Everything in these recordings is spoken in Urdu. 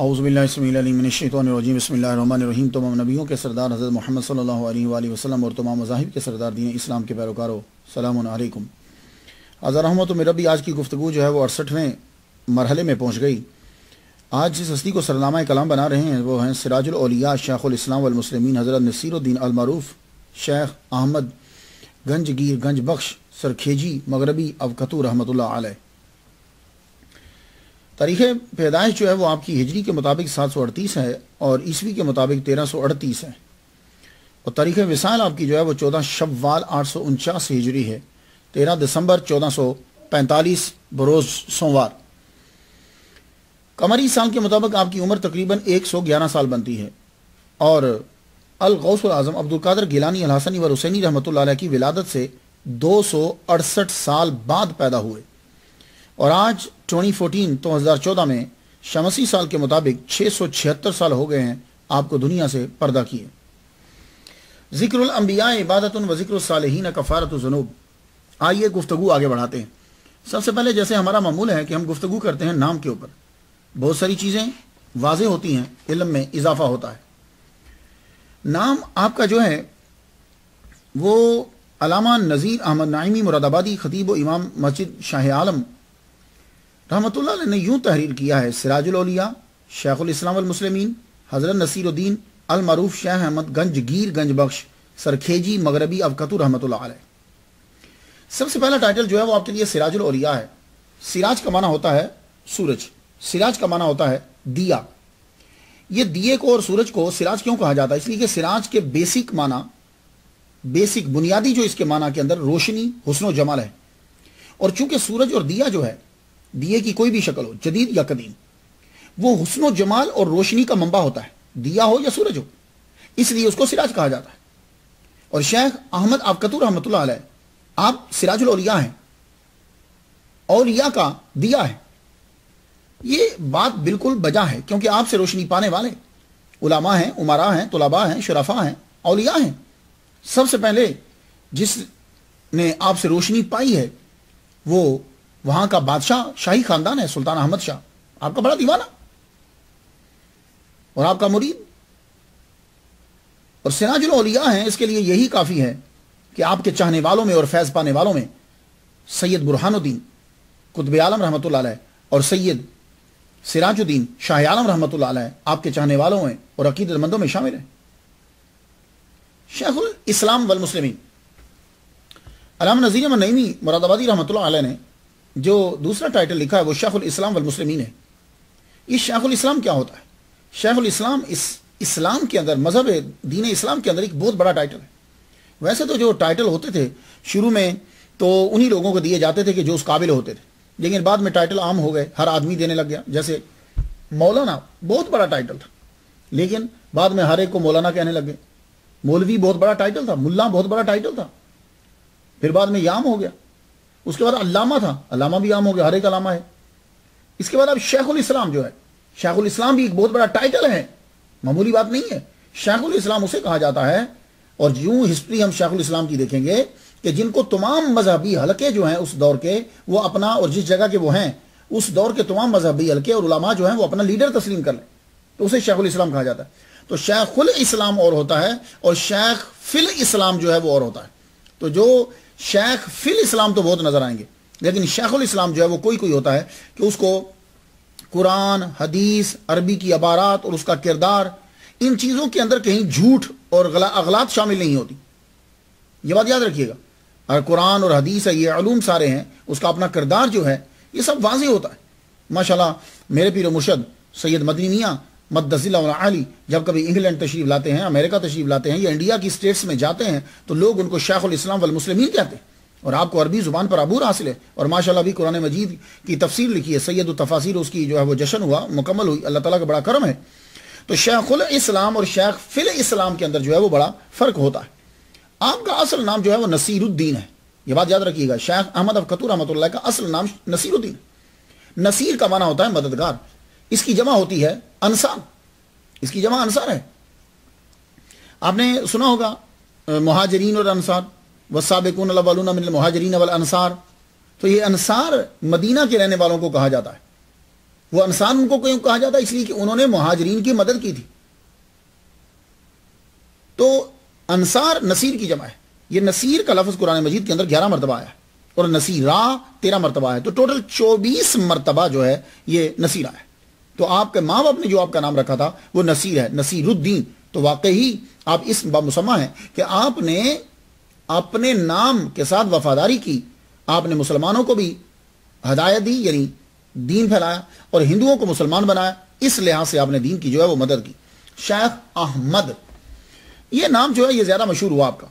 اعوذ باللہ السمیع العلیم من الشیطان الرجیم بسم اللہ الرحمن الرحیم۔ تمام نبیوں کے سردار حضرت محمد صلی اللہ علیہ وآلہ وسلم اور تمام مذاہب کے سردار دین اسلام کے پیروکاروں، سلام علیکم۔ حضرت رحمت میں ربی آج کی گفتگو جو ہے وہ 68ویں مرحلے میں پہنچ گئی۔ آج جس ہستی کو سرنامہ کلام بنا رہے ہیں وہ ہیں سراج الاولیاء شیخ الاسلام والمسلمین حضرت نصیر الدین المعروف شیخ احمد گنج گیر گنج بخش سرکھیجی مغربی اوکتو رحمۃ اللہ علیہ۔ تاریخ پیدائش جو ہے وہ آپ کی ہجری کے مطابق 738 ہے اور عیسوی کے مطابق 1338 ہے، اور تاریخ وصال آپ کی جو ہے وہ 14 شوال 849 ہجری ہے، 13 دسمبر 1445 بروز سوموار۔ قمری سال کے مطابق آپ کی عمر تقریباً 111 سال بنتی ہے، اور الغوث العظم عبدالقادر گیلانی الحسنی و حسینی رحمۃ اللہ علیہ کی ولادت سے 268 سال بعد پیدا ہوئے، اور آج 2014 میں شمسی سال کے مطابق 676 سال ہو گئے ہیں آپ کو دنیا سے پردہ کیے۔ ذکر الانبیاء عبادت و ذکر الصالحین کفارۃ الذنوب۔ آئیے گفتگو آگے بڑھاتے ہیں۔ سب سے پہلے جیسے ہمارا معمول ہے کہ ہم گفتگو کرتے ہیں نام کے اوپر، بہت ساری چیزیں واضح ہوتی ہیں، علم میں اضافہ ہوتا ہے۔ نام آپ کا جو ہے وہ علامہ نذیر احمد نعیمی مراد آبادی خطیب و امام مسجد شاہ عالم رحمۃ اللہ علیہ نے یوں تحریر کیا ہے: سراج الاولیاء شیخ الاسلام والمسلمین حضرت نصیر الدین المعروف شیخ احمد گنج گیر گنج بخش سرکھیجی مغربی اوکتو رحمۃ اللہ علیہ۔ سب سے پہلا ٹائٹل جو ہے وہ آپ کے لیے سراج الاولیاء ہے۔ سراج کا معنی ہوتا ہے سورج، سراج کا معنی ہوتا ہے دیا۔ یہ دیے کو اور سورج کو سراج کیوں کہا جاتا ہے؟ اس لیے کہ سراج کے بیسک معنی، بیسک بنیادی جو اس کے معنی کے اندر روشنی، حسن و جمال ہے، اور چونکہ سورج اور دیا جو ہے، دیے کی کوئی بھی شکل ہو، جدید یا قدیم، وہ حسن و جمال اور روشنی کا منبع ہوتا ہے، دیا ہو یا سورج ہو، اس لیے اس کو سراج کہا جاتا ہے۔ اور شیخ احمد اوکتو رحمۃ اللہ علیہ آپ سراج الاولیاء ہیں، اولیاء کا دیا ہے۔ یہ بات بالکل بجا ہے، کیونکہ آپ سے روشنی پانے والے علماء ہیں، امراء ہیں، طلباء ہیں، شرفاء ہیں، اولیاء ہیں۔ سب سے پہلے جس نے آپ سے روشنی پائی ہے وہ وہاں کا بادشاہ شاہی خاندان ہے، سلطان احمد شاہ، آپ کا بڑا دیوانہ اور آپ کا مرید، اور سراج الاولیاء ہیں۔ اس کے لیے یہی کافی ہے کہ آپ کے چاہنے والوں میں اور فیض پانے والوں میں سید برہان الدین قطب عالم رحمۃ اللہ علیہ اور سید سراج الدین شاہ عالم رحمۃ اللہ علیہ آپ کے چاہنے والوں میں اور عقیدت مندوں میں شامل ہیں۔ شیخ الاسلام والمسلمین علامہ نذیر احمد نعیمی مراد آبادی رحمۃ اللہ علیہ نے جو دوسرا ٹائٹل لکھا ہے وہ شیخ الاسلام والمسلمین ہے۔ یہ شیخ الاسلام کیا ہوتا ہے؟ شیخ الاسلام اسلام کے اندر، مذہب دین اسلام کے اندر ایک بہت بڑا ٹائٹل ہے۔ ویسے تو جو ٹائٹل ہوتے تھے شروع میں تو انہی لوگوں کو دیے جاتے تھے کہ جو اس قابل ہوتے تھے، لیکن بعد میں ٹائٹل عام ہو گئے، ہر آدمی دینے لگ گیا۔ جیسے مولانا بہت بڑا ٹائٹل تھا، لیکن بعد میں ہر ایک کو مولانا کہنے لگ گئے۔ مولوی بہت بڑا ٹائٹل تھا، ملا بہت بڑا ٹائٹل تھا، پھر بعد میں یہ عام ہو گیا۔ اس کے بعد علامہ تھا، علامہ بھی عام ہو گیا، ہر ایک علامہ ہے۔ اس کے بعد اب شیخ الاسلام جو ہے، شیخ الاسلام بھی ایک بہت بڑا ٹائٹل ہے، معمولی بات نہیں ہے۔ شیخ الاسلام اسے کہا جاتا ہے، اور یوں ہسٹری ہم شیخ الاسلام کی دیکھیں گے کہ جن کو تمام مذہبی حلقے جو ہیں اس دور کے وہ اپنا، اور جس جگہ کے وہ ہیں اس دور کے تمام مذہبی حلقے اور علماء جو ہیں وہ اپنا لیڈر تسلیم کر لیں تو اسے شیخ الاسلام کہا جاتا ہے۔ تو شیخ الاسلام اور ہوتا ہے، اور شیخ فی الاسلام جو ہے وہ اور ہوتا ہے۔ تو جو شیخ فی الاسلام تو بہت نظر آئیں گے، لیکن شیخ الاسلام جو ہے وہ کوئی کوئی ہوتا ہے کہ اس کو قرآن، حدیث، عربی کی عبارات اور اس کا کردار، ان چیزوں کے اندر کہیں جھوٹ اور اغلاط شامل نہیں ہوتی۔ یہ بات یاد رکھیے گا، اگر قرآن اور حدیث ہے، یہ علوم سارے ہیں، اس کا اپنا کردار جو ہے یہ سب واضح ہوتا ہے۔ ماشاءاللہ میرے پیر و مرشد سید مدنی میاں مدث اللہ علی جب کبھی انگلینڈ تشریف لاتے ہیں، امریکہ تشریف لاتے ہیں، یا انڈیا کی اسٹیٹس میں جاتے ہیں تو لوگ ان کو شیخ الاسلام والمسلمین کہتے ہیں، اور آپ کو عربی زبان پر عبور حاصل ہے، اور ماشاءاللہ بھی قرآن مجید کی تفسیر لکھی ہے، سید التفاسیر اس کی جو ہے وہ جشن ہوا، مکمل ہوئی، اللہ تعالیٰ کا بڑا کرم ہے۔ تو شیخ الاسلام اور شیخ فی الاسلام کے اندر جو ہے وہ بڑا فرق ہوتا ہے۔ آپ کا اصل نام جو ہے وہ نصیر الدین ہے، یہ بات یاد رکھیے گا۔ شیخ احمد اوکتو رحمۃ اللہ کا اصل نام نصیر الدین۔ نصیر کا معنی ہوتا ہے مددگار، اس کی جمع ہوتی ہے انصار، اس کی جمع انصار ہے۔ آپ نے سنا ہوگا مہاجرین اور انصار، والسابقون الاولون من المہاجرین والانصار، تو یہ انصار مدینہ کے رہنے والوں کو کہا جاتا ہے، وہ انصار ان کو کیوں کہا جاتا ہے؟ اس لیے کہ انہوں نے مہاجرین کی مدد کی تھی. تو انصار نصیر کی جمع ہے. یہ نصیر کا لفظ قرآن مجید کے اندر 11 مرتبہ آیا ہے اور نصیرہ 13 مرتبہ ہے. تو ٹوٹل 24 مرتبہ جو ہے یہ نصیر آیا ہے. تو آپ کے ماں باپ نے جو آپ کا نام رکھا تھا وہ نصیر ہے، نصیر الدین. تو واقعی آپ اس بامسمہ ہیں کہ آپ نے اپنے نام کے ساتھ وفاداری کی. آپ نے مسلمانوں کو بھی ہدایت دی، یعنی دین پھیلایا، اور ہندوؤں کو مسلمان بنایا. اس لحاظ سے آپ نے دین کی جو ہے وہ مدد کی. شیخ احمد، یہ نام جو ہے یہ زیادہ مشہور ہوا آپ کا.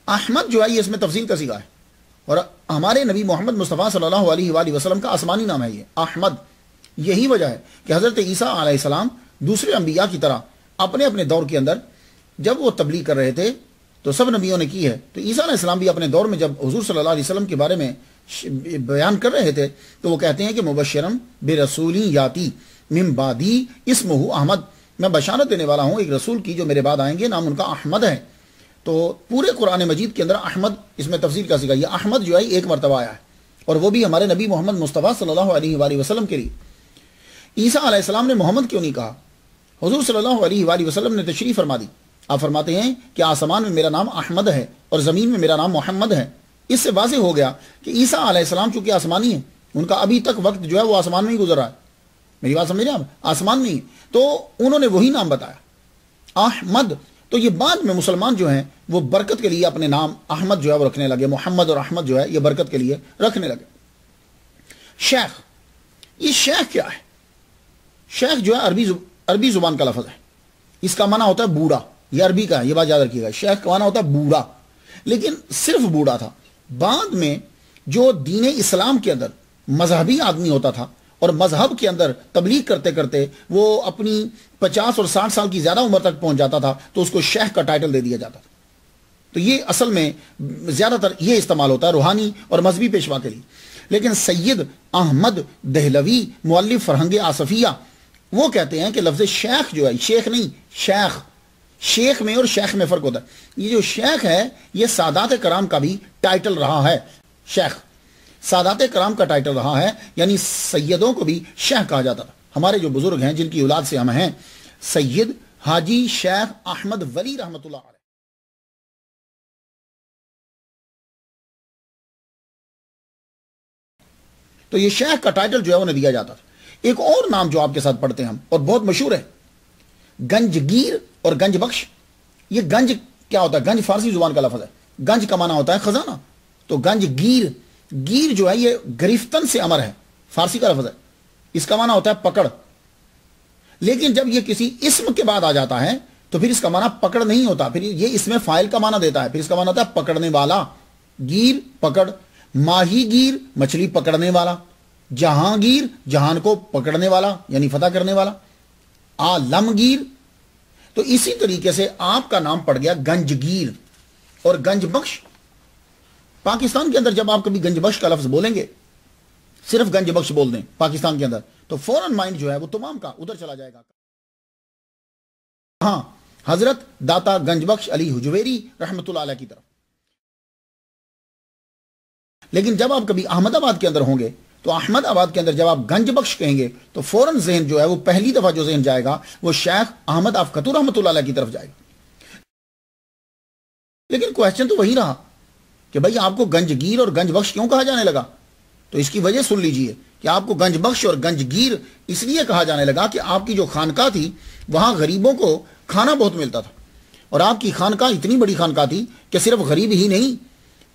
احمد جو ہے یہ اس میں تفصیل کا صیغہ ہے، اور ہمارے نبی محمد مصطفیٰ صلی اللہ علیہ وآلہ وسلم کا آسمانی نام ہے یہ احمد. یہی وجہ ہے کہ حضرت عیسیٰ علیہ السلام دوسرے انبیاء کی طرح اپنے اپنے دور کے اندر جب وہ تبلیغ کر رہے تھے تو سب نبیوں نے کی ہے. تو عیسیٰ علیہ السلام بھی اپنے دور میں جب حضور صلی اللہ علیہ وسلم کے بارے میں بیان کر رہے تھے تو وہ کہتے ہیں کہ مبشرم برسولی یاتی من بعدی اسمہ احمد، میں بشارت دینے والا ہوں ایک رسول کی جو میرے بعد آئیں گے، نام ان کا احمد ہے. تو پورے قرآن مجید کے اندر احمد اس میں تفصیل کا سکھا. یہ احمد جو ہے ایک مرتبہ آیا ہے، اور وہ بھی ہمارے نبی محمد مصطفیٰ صلی اللہ علیہ وآلہ وسلم کے لیے. عیسیٰ علیہ السلام نے محمد کیوں نہیں کہا؟ حضور صلی اللہ علیہ وآلہ وسلم نے تشریح فرما دی. آپ فرماتے ہیں کہ آسمان میں میرا نام احمد ہے اور زمین میں میرا نام محمد ہے. اس سے واضح ہو گیا کہ عیسیٰ علیہ السلام چونکہ آسمانی ہیں، ان کا ابھی تک وقت جو ہے وہ آسمان میں ہی گزر رہا ہے. میری بات سمجھ رہے ہیں آپ؟ آسمان میں ہی. تو انہوں نے وہی نام بتایا احمد. تو یہ بعد میں مسلمان جو ہیں وہ برکت کے لیے اپنے نام احمد جو ہے وہ رکھنے لگے. محمد اور احمد جو ہے یہ برکت کے لیے رکھنے لگے. شیخ، یہ شیخ کیا ہے؟ شیخ جو ہے عربی زبان کا لفظ ہے. اس کا معنی ہوتا ہے بوڑھا. یہ عربی کا ہے، یہ بات یاد رکھیے گا. شیخ کا معنی ہوتا ہے بوڑھا، لیکن صرف بوڑھا تھا. بعد میں جو دین اسلام کے اندر مذہبی آدمی ہوتا تھا اور مذہب کے اندر تبلیغ کرتے کرتے وہ اپنی 50 اور 60 سال کی زیادہ عمر تک پہنچ جاتا تھا تو اس کو شیخ کا ٹائٹل دے دیا جاتا تھا. تو یہ اصل میں زیادہ تر یہ استعمال ہوتا ہے روحانی اور مذہبی پیشوا کے لیے. لیکن سید احمد دہلوی مؤلف فرہنگ آصفیہ وہ کہتے ہیں کہ لفظ شیخ جو ہے، شیخ نہیں شیخ، شیخ میں اور شیخ میں فرق ہوتا ہے. یہ جو شیخ ہے یہ سادات کرام کا بھی ٹائٹل رہا ہے. شیخ سادات کرام کا ٹائٹل رہا ہے، یعنی سیدوں کو بھی شیخ کہا جاتا تھا. ہمارے جو بزرگ ہیں جن کی اولاد سے ہم ہیں، سید حاجی شیخ احمد ولی رحمۃ اللہ علیہ. تو یہ شیخ کا ٹائٹل جو ہے انہیں دیا جاتا تھا. ایک اور نام جو آپ کے ساتھ پڑھتے ہیں ہم اور بہت مشہور ہے، گنجگیر اور گنج بخش. یہ گنج کیا ہوتا ہے؟ گنج فارسی زبان کا لفظ ہے. گنج کا معنی ہوتا ہے خزانہ. تو گنج گیر، گیر جو ہے یہ گرفتن سے امر ہے، فارسی کا لفظ ہے. اس کا معنی ہوتا ہے پکڑ. لیکن جب یہ کسی اسم کے بعد آ جاتا ہے تو پھر اس کا معنی پکڑ نہیں ہوتا، پھر یہ اس میں فاعل کا معنی دیتا ہے. پھر اس کا معنی ہوتا ہے پکڑنے والا. گیر پکڑ، ماہی گیر مچھلی پکڑنے والا، جہانگیر جہان کو پکڑنے والا یعنی فتح کرنے والا، عالمگیر. تو اسی طریقے سے آپ کا نام پڑ گیا گنجگیر اور گنج بخش. پاکستان کے اندر جب آپ کبھی گنج بخش کا لفظ بولیں گے، صرف گنج بخش بول دیں پاکستان کے اندر، تو فوراً مائنڈ جو ہے وہ تمام کا ادھر چلا جائے گا. ہاں، حضرت داتا گنج بخش علی حجویری رحمۃ اللہ علیہ کی طرف. لیکن جب آپ کبھی احمد آباد کے اندر ہوں گے تو احمد آباد کے اندر جب آپ گنج بخش کہیں گے تو فوراً ذہن جو ہے وہ پہلی دفعہ جو ذہن جائے گا وہ شیخ احمد آفقتو رحمۃ اللہ علیہ کی طرف جائے گا. لیکن کوشچن تو وہی رہا کہ بھائی آپ کو گنج گیر اور گنج بخش کیوں کہا جانے لگا؟ تو اس کی وجہ سن لیجئے کہ آپ کو گنج بخش اور گنج گیر اس لیے کہا جانے لگا کہ آپ کی جو خانقاہ تھی وہاں غریبوں کو کھانا بہت ملتا تھا. اور آپ کی خانقاہ اتنی بڑی خانقاہ تھی کہ صرف غریب ہی نہیں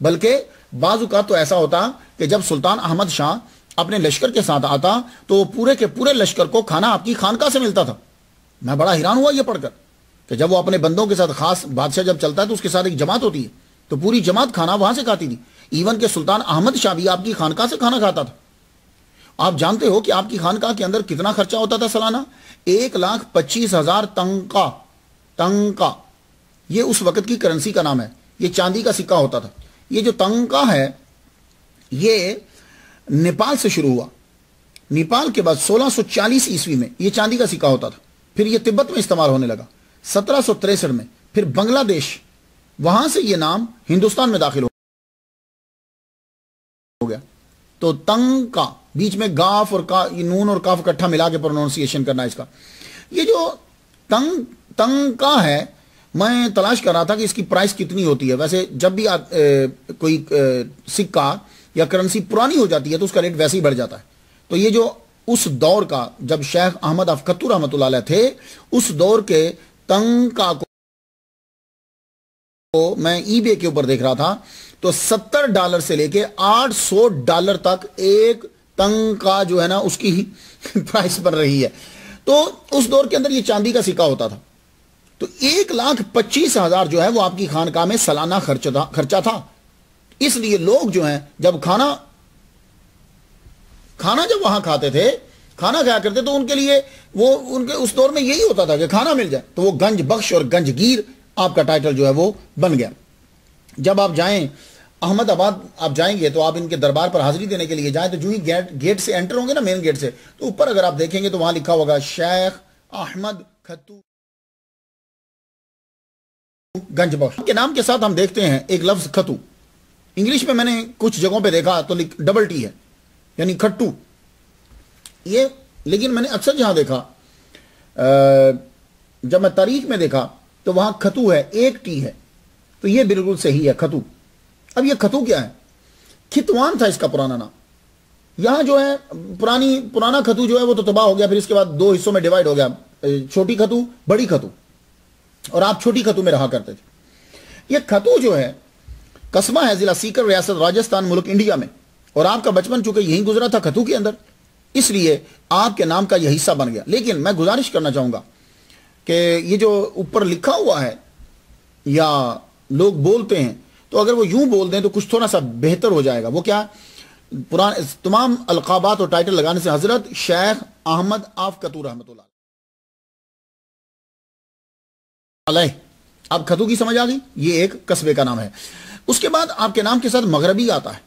بلکہ بعض اوقات تو ایسا ہوتا کہ جب سلطان احمد شاہ اپنے لشکر کے ساتھ آتا تو پورے کے پورے لشکر کو کھانا آپ کی خانقاہ سے ملتا تھا. میں بڑا حیران ہوا یہ پڑھ کر کہ جب وہ اپنے بندوں کے ساتھ، خاص بادشاہ جب چلتا ہے تو اس کے ساتھ ایک جماعت ہوتی ہے تو پوری جماعت کھانا وہاں سے کھاتی تھی. ایون کہ سلطان احمد شاہ بھی آپ کی خانقاہ سے کھانا کھاتا تھا. آپ جانتے ہو کہ آپ کی خانقاہ کے اندر کتنا خرچہ ہوتا تھا سالانہ؟ 1,25,000 تنکا. یہ اس وقت کی کرنسی کا نام ہے، یہ چاندی کا سکہ ہوتا تھا. یہ جو تنکا ہے یہ نیپال سے شروع ہوا. نیپال کے بعد 1640 عیسوی میں یہ چاندی کا سکہ ہوتا تھا. پھر یہ تبت میں استعمال ہونے لگا 1763 میں. پھر بنگلہ دیش، وہاں سے یہ نام ہندوستان میں داخل ہو گیا. تو تنگ کا بیچ میں گاف اور نون اور کاف اکٹھا ملا کے پروننسیشن کرنا اس کا. یہ جو تنگ کا ہے میں تلاش کر رہا تھا کہ اس کی پرائس کتنی ہوتی ہے. ویسے جب بھی کوئی سکہ یا کرنسی پرانی ہو جاتی ہے تو اس کا ریٹ ویسے ہی بڑھ جاتا ہے. تو یہ جو اس دور کا جب شیخ احمد افقتو رحمۃ اللہ علیہ تھے اس دور کے تنگا کو میں ای بے کے اوپر دیکھ رہا تھا تو $70 سے لے کے $800 تک ایک تنگا جو ہے نا اس کی پرائس بن رہی ہے. تو اس دور کے اندر یہ چاندی کا سکہ ہوتا تھا تو 1,25,000 جو ہے وہ آپ کی خانقاہ میں سالانہ خرچہ تھا. اس لیے لوگ جو ہیں جب کھانا جب وہاں کھاتے تھے کھانا کھایا کرتے تو ان کے لیے وہ ان کے اس دور میں یہی ہوتا تھا کہ کھانا مل جائے تو وہ گنج بخش اور گنج گیر آپ کا ٹائٹل جو ہے وہ بن گیا. جب آپ جائیں احمد آباد آپ جائیں گے تو آپ ان کے دربار پر حاضری دینے کے لیے جائیں تو جو ہی گیٹ سے انٹر ہوں گے نا مین گیٹ سے تو اوپر اگر آپ دیکھیں گے تو وہاں لکھا ہوگا شیخ احمد ختو گنج بخش کے نام کے ساتھ ہم دیکھتے ہیں ایک لفظ ختو. انگلش میں نے کچھ جگہوں پہ دیکھا تو ڈبل ٹی ہے یعنی کھٹو. یہ لیکن میں نے اکثر جہاں دیکھا جب میں تاریخ میں دیکھا تو وہاں ختو ہے ایک ٹی ہے تو یہ بالکل صحیح ہے ختو. اب یہ ختو کیا ہے؟ کھتوان تھا اس کا پرانا نام. یہاں جو ہے پرانا ختو جو ہے وہ تو تباہ ہو گیا پھر اس کے بعد 2 حصوں میں ڈیوائیڈ ہو گیا چھوٹی ختو بڑی ختو اور آپ چھوٹی ختو میں رہا کرتے تھے. یہ ختو جو ہے قصبہ ہے ضلع سیکر ریاست راجستھان ملک انڈیا میں اور آپ کا بچپن چونکہ یہیں گزرا تھا ختو کے اندر اس لیے آپ کے نام کا یہ حصہ بن گیا. لیکن میں گزارش کرنا چاہوں گا کہ یہ جو اوپر لکھا ہوا ہے یا لوگ بولتے ہیں تو اگر وہ یوں بول دیں تو کچھ تھوڑا سا بہتر ہو جائے گا. وہ کیا پرانے تمام القابات اور ٹائٹل لگانے سے حضرت شیخ احمد افقتو رحمۃ اللہ علیہ. اب ختو کی سمجھ آ گئی یہ ایک قصبے کا نام ہے. اس کے بعد آپ کے نام کے ساتھ مغربی آتا ہے.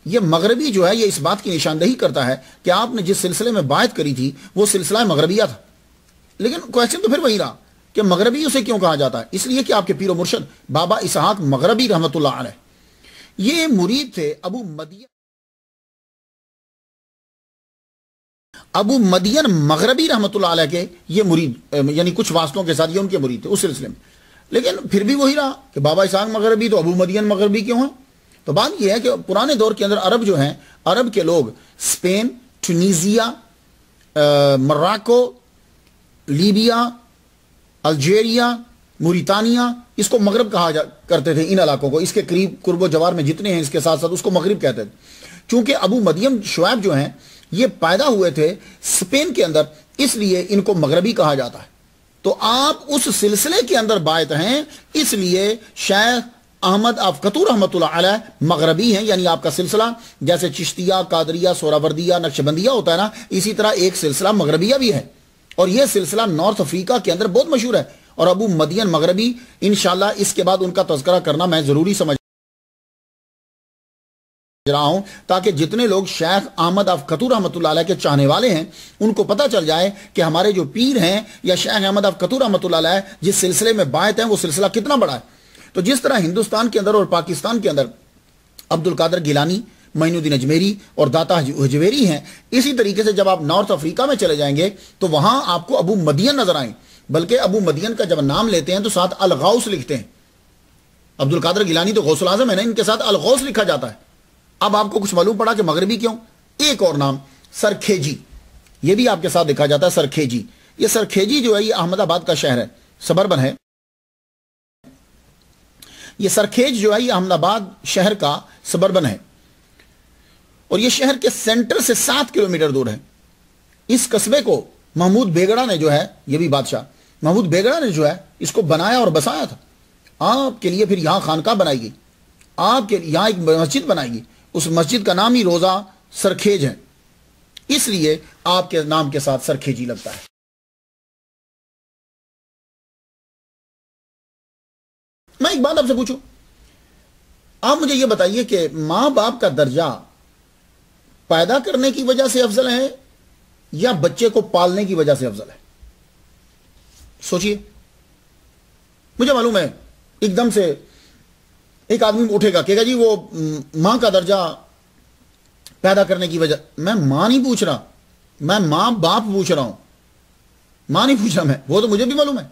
یہ مغربی جو ہے یہ اس بات کی نشاندہی کرتا ہے کہ آپ نے جس سلسلے میں بیعت کری تھی وہ سلسلہ مغربیہ تھا. لیکن کویسچن تو پھر وہی رہا کہ مغربی اسے کیوں کہا جاتا ہے؟ اس لیے کہ آپ کے پیر و مرشد بابا اسحاق مغربی رحمۃ اللہ علیہ یہ مرید تھے ابو مدین مغربی رحمۃ اللہ علیہ کے یہ مرید یعنی کچھ واسطوں کے ساتھ یہ ان کے مرید تھے اس سلسلے میں. لیکن پھر بھی وہی رہا کہ بابا اسحاق مغربی تو ابو مدین مغربی کیوں ہیں؟ تو بات یہ ہے کہ پرانے دور کے اندر عرب جو ہیں عرب کے لوگ Spain ٹونیزیا Morocco Libya Algeria Mauritania اس کو مغرب کہا کرتے تھے. ان علاقوں کو اس کے قریب قرب و جوار میں جتنے ہیں اس کے ساتھ ساتھ اس کو مغرب کہتے تھے. چونکہ ابو مدیم شعیب جو ہیں یہ پیدا ہوئے تھے اسپین کے اندر اس لیے ان کو مغربی کہا جاتا ہے. تو آپ اس سلسلے کے اندر بیعت ہیں اس لیے شیخ احمد افقتو رحمۃ اللہ علیہ مغربی ہیں. یعنی آپ کا سلسلہ جیسے چشتیہ قادریہ سہروردیہ نقشبندیہ ہوتا ہے نا اسی طرح ایک سلسلہ مغربیہ بھی ہے اور یہ سلسلہ نارتھ افریقہ کے اندر بہت مشہور ہے. اور ابو مدین مغربی انشاءاللہ اس کے بعد ان کا تذکرہ کرنا میں ضروری سمجھ رہا ہوں تاکہ جتنے لوگ شیخ احمد افقتو رحمۃ اللہ علیہ کے چاہنے والے ہیں ان کو پتہ چل جائے کہ ہمارے جو پیر ہیں یا شیخ احمد افقتو رحمۃ اللہ علیہ جس سلسلے میں بیعت ہیں وہ سلسلہ کتنا بڑا ہے. تو جس طرح ہندوستان کے اندر اور پاکستان کے اندر عبد القادر گیلانی معین الدین اجمیری اور داتا حجویری ہیں اسی طریقے سے جب آپ نارتھ افریقہ میں چلے جائیں گے تو وہاں آپ کو ابو مدین نظر آئیں. بلکہ ابو مدین کا جب نام لیتے ہیں تو ساتھ الغوث لکھتے ہیں. عبد القادر گیلانی تو غوث الاعظم ہے نا ان کے ساتھ الغوث لکھا جاتا ہے. اب آپ کو کچھ معلوم پڑا کہ مغربی کیوں؟ ایک اور نام سرکھیجی یہ بھی آپ کے ساتھ لکھا جاتا ہے. سرکھیجی یہ سرکھیجی جو ہے یہ احمد آباد کا شہر ہے سبربن ہے. یہ سرکھیج جو ہے یہ احمد آباد شہر کا سبربن ہے اور یہ شہر کے سینٹر سے 7 کلومیٹر دور ہے. اس قصبے کو محمود بیگڑا نے جو ہے یہ بھی بادشاہ محمود بیگڑا نے جو ہے اس کو بنایا اور بسایا تھا. آپ کے لیے پھر یہاں خانقاہ بنائی گئی آپ کے یہاں ایک مسجد بنائی گئی. اس مسجد کا نام ہی روزہ سرکھیج ہے اس لیے آپ کے نام کے ساتھ سرکھیجی لگتا ہے. میں ایک بات آپ سے پوچھوں آپ مجھے یہ بتائیے کہ ماں باپ کا درجہ پیدا کرنے کی وجہ سے افضل ہے یا بچے کو پالنے کی وجہ سے افضل ہے؟ سوچئے. مجھے معلوم ہے ایک دم سے ایک آدمی اٹھے گا کہے گا جی وہ ماں کا درجہ پیدا کرنے کی وجہ، میں ماں نہیں پوچھ رہا، میں ماں باپ پوچھ رہا ہوں، ماں نہیں پوچھ رہا میں، وہ تو مجھے بھی معلوم ہے،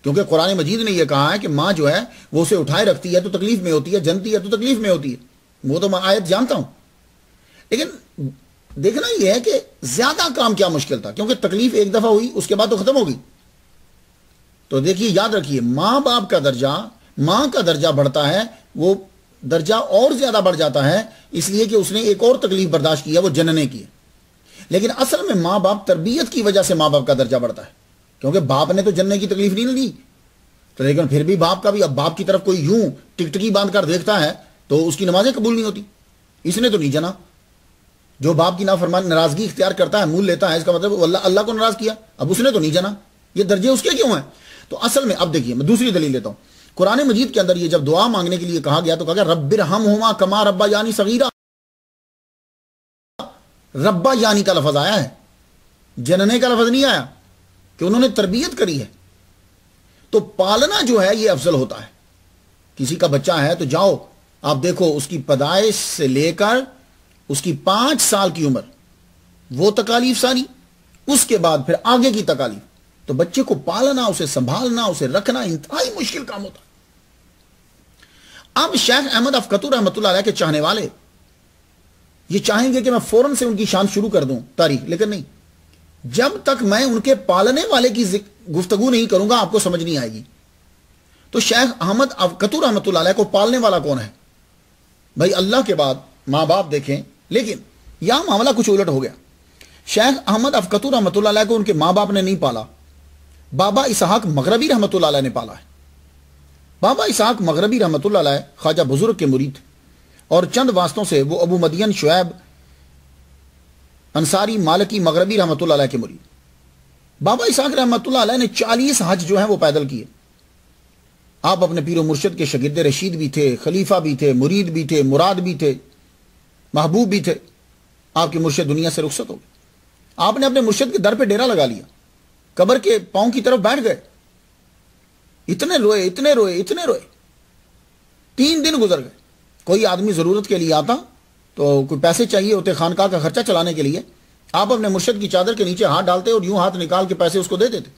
کیونکہ قرآن مجید نے یہ کہا ہے کہ ماں جو ہے وہ اسے اٹھائے رکھتی ہے تو تکلیف میں ہوتی ہے، جنتی ہے تو تکلیف میں ہوتی ہے، وہ تو میں آیت جانتا ہوں، لیکن دیکھنا یہ ہے کہ زیادہ کام کیا مشکل تھا، کیونکہ تکلیف ایک دفعہ ہوئی اس کے بعد تو ختم ہوگی۔ تو دیکھیے، یاد رکھیے، ماں باپ کا درجہ، ماں کا درجہ بڑھتا ہے، وہ درجہ اور زیادہ بڑھ جاتا ہے، اس لیے کہ اس نے ایک اور تکلیف برداشت کی ہے، وہ جننے کی ہے۔ لیکن اصل میں ماں باپ تربیت کی وجہ سے ماں باپ کا درجہ بڑھتا ہے، کیونکہ باپ نے تو جننے کی تکلیف نہیں لی، تو لیکن پھر بھی باپ کا بھی، اب باپ کی طرف کوئی یوں ٹکٹکی باندھ کر دیکھتا ہے تو اس کی نمازیں قبول نہیں ہوتی، اس نے تو نہیں جنا۔ جو باپ کی نافرمانی ناراضگی اختیار کرتا ہے، مول لیتا ہے، اس کا مطلب وہ اللہ کو ناراض کیا، اب اس نے تو نہیں جنا، یہ درجے اس کے کیوں ہیں؟ تو اصل میں اب دیکھیے، میں دوسری دلیل لیتا ہوں، قرآن مجید کے اندر یہ جب دعا مانگنے کے لیے کہا گیا تو کہا گیا رب ارحمہما کما ربیانی صغیرا، ربا یعنی کا لفظ آیا ہے، جننے کا لفظ نہیں آیا، کہ انہوں نے تربیت کری ہے۔ تو پالنا جو ہے یہ افضل ہوتا ہے۔ کسی کا بچہ ہے تو جاؤ آپ دیکھو، اس کی پیدائش سے لے کر اس کی 5 سال کی عمر، وہ تکالیف ساری، اس کے بعد پھر آگے کی تکالیف، تو بچے کو پالنا، اسے سنبھالنا، اسے رکھنا انتہائی مشکل کام ہوتا ہے۔ اب شیخ احمد افقتو رحمۃ اللہ علیہ کے چاہنے والے یہ چاہیں گے کہ میں فوراً سے ان کی شان شروع کر دوں تاریخ، لیکن نہیں، جب تک میں ان کے پالنے والے کی گفتگو نہیں کروں گا آپ کو سمجھ نہیں آئے گی۔ تو شیخ احمد افقتو رحمۃ اللہ علیہ کو پالنے والا کون ہے؟ بھائی اللہ کے بعد ماں باپ دیکھیں، لیکن یہاں معاملہ کچھ الٹ ہو گیا۔ شیخ احمد افقتو رحمۃ اللہ علیہ کو ان کے ماں باپ نے نہیں پالا، بابا اسحاق مغربی رحمۃ اللہ علیہ نے پالا ہے۔ بابا اسحاق مغربی رحمۃ اللہ علیہ خواجہ بزرگ کے مرید، اور چند واسطوں سے وہ ابو مدین شعیب انصاری مالکی مغربی رحمۃ اللہ علیہ کے مرید۔ بابا اسحاق رحمۃ اللہ علیہ نے 40 حج جو ہیں وہ پیدل کیے۔ آپ اپنے پیر و مرشد کے شاگرد رشید بھی تھے، خلیفہ بھی تھے، مرید بھی تھے، مراد بھی تھے، محبوب بھی تھے۔ آپ کے مرشد دنیا سے رخصت ہو گئے، آپ نے اپنے مرشد کے در پہ ڈیرا لگا لیا، قبر کے پاؤں کی طرف بیٹھ گئے، اتنے روئے اتنے روئے اتنے روئے، 3 دن گزر گئے۔ کوئی آدمی ضرورت کے لیے آتا تو کوئی پیسے چاہیے ہوتے خانقاہ کا خرچہ چلانے کے لیے، آپ اپنے مرشد کی چادر کے نیچے ہاتھ ڈالتے اور یوں ہاتھ نکال کے پیسے اس کو دے دیتے۔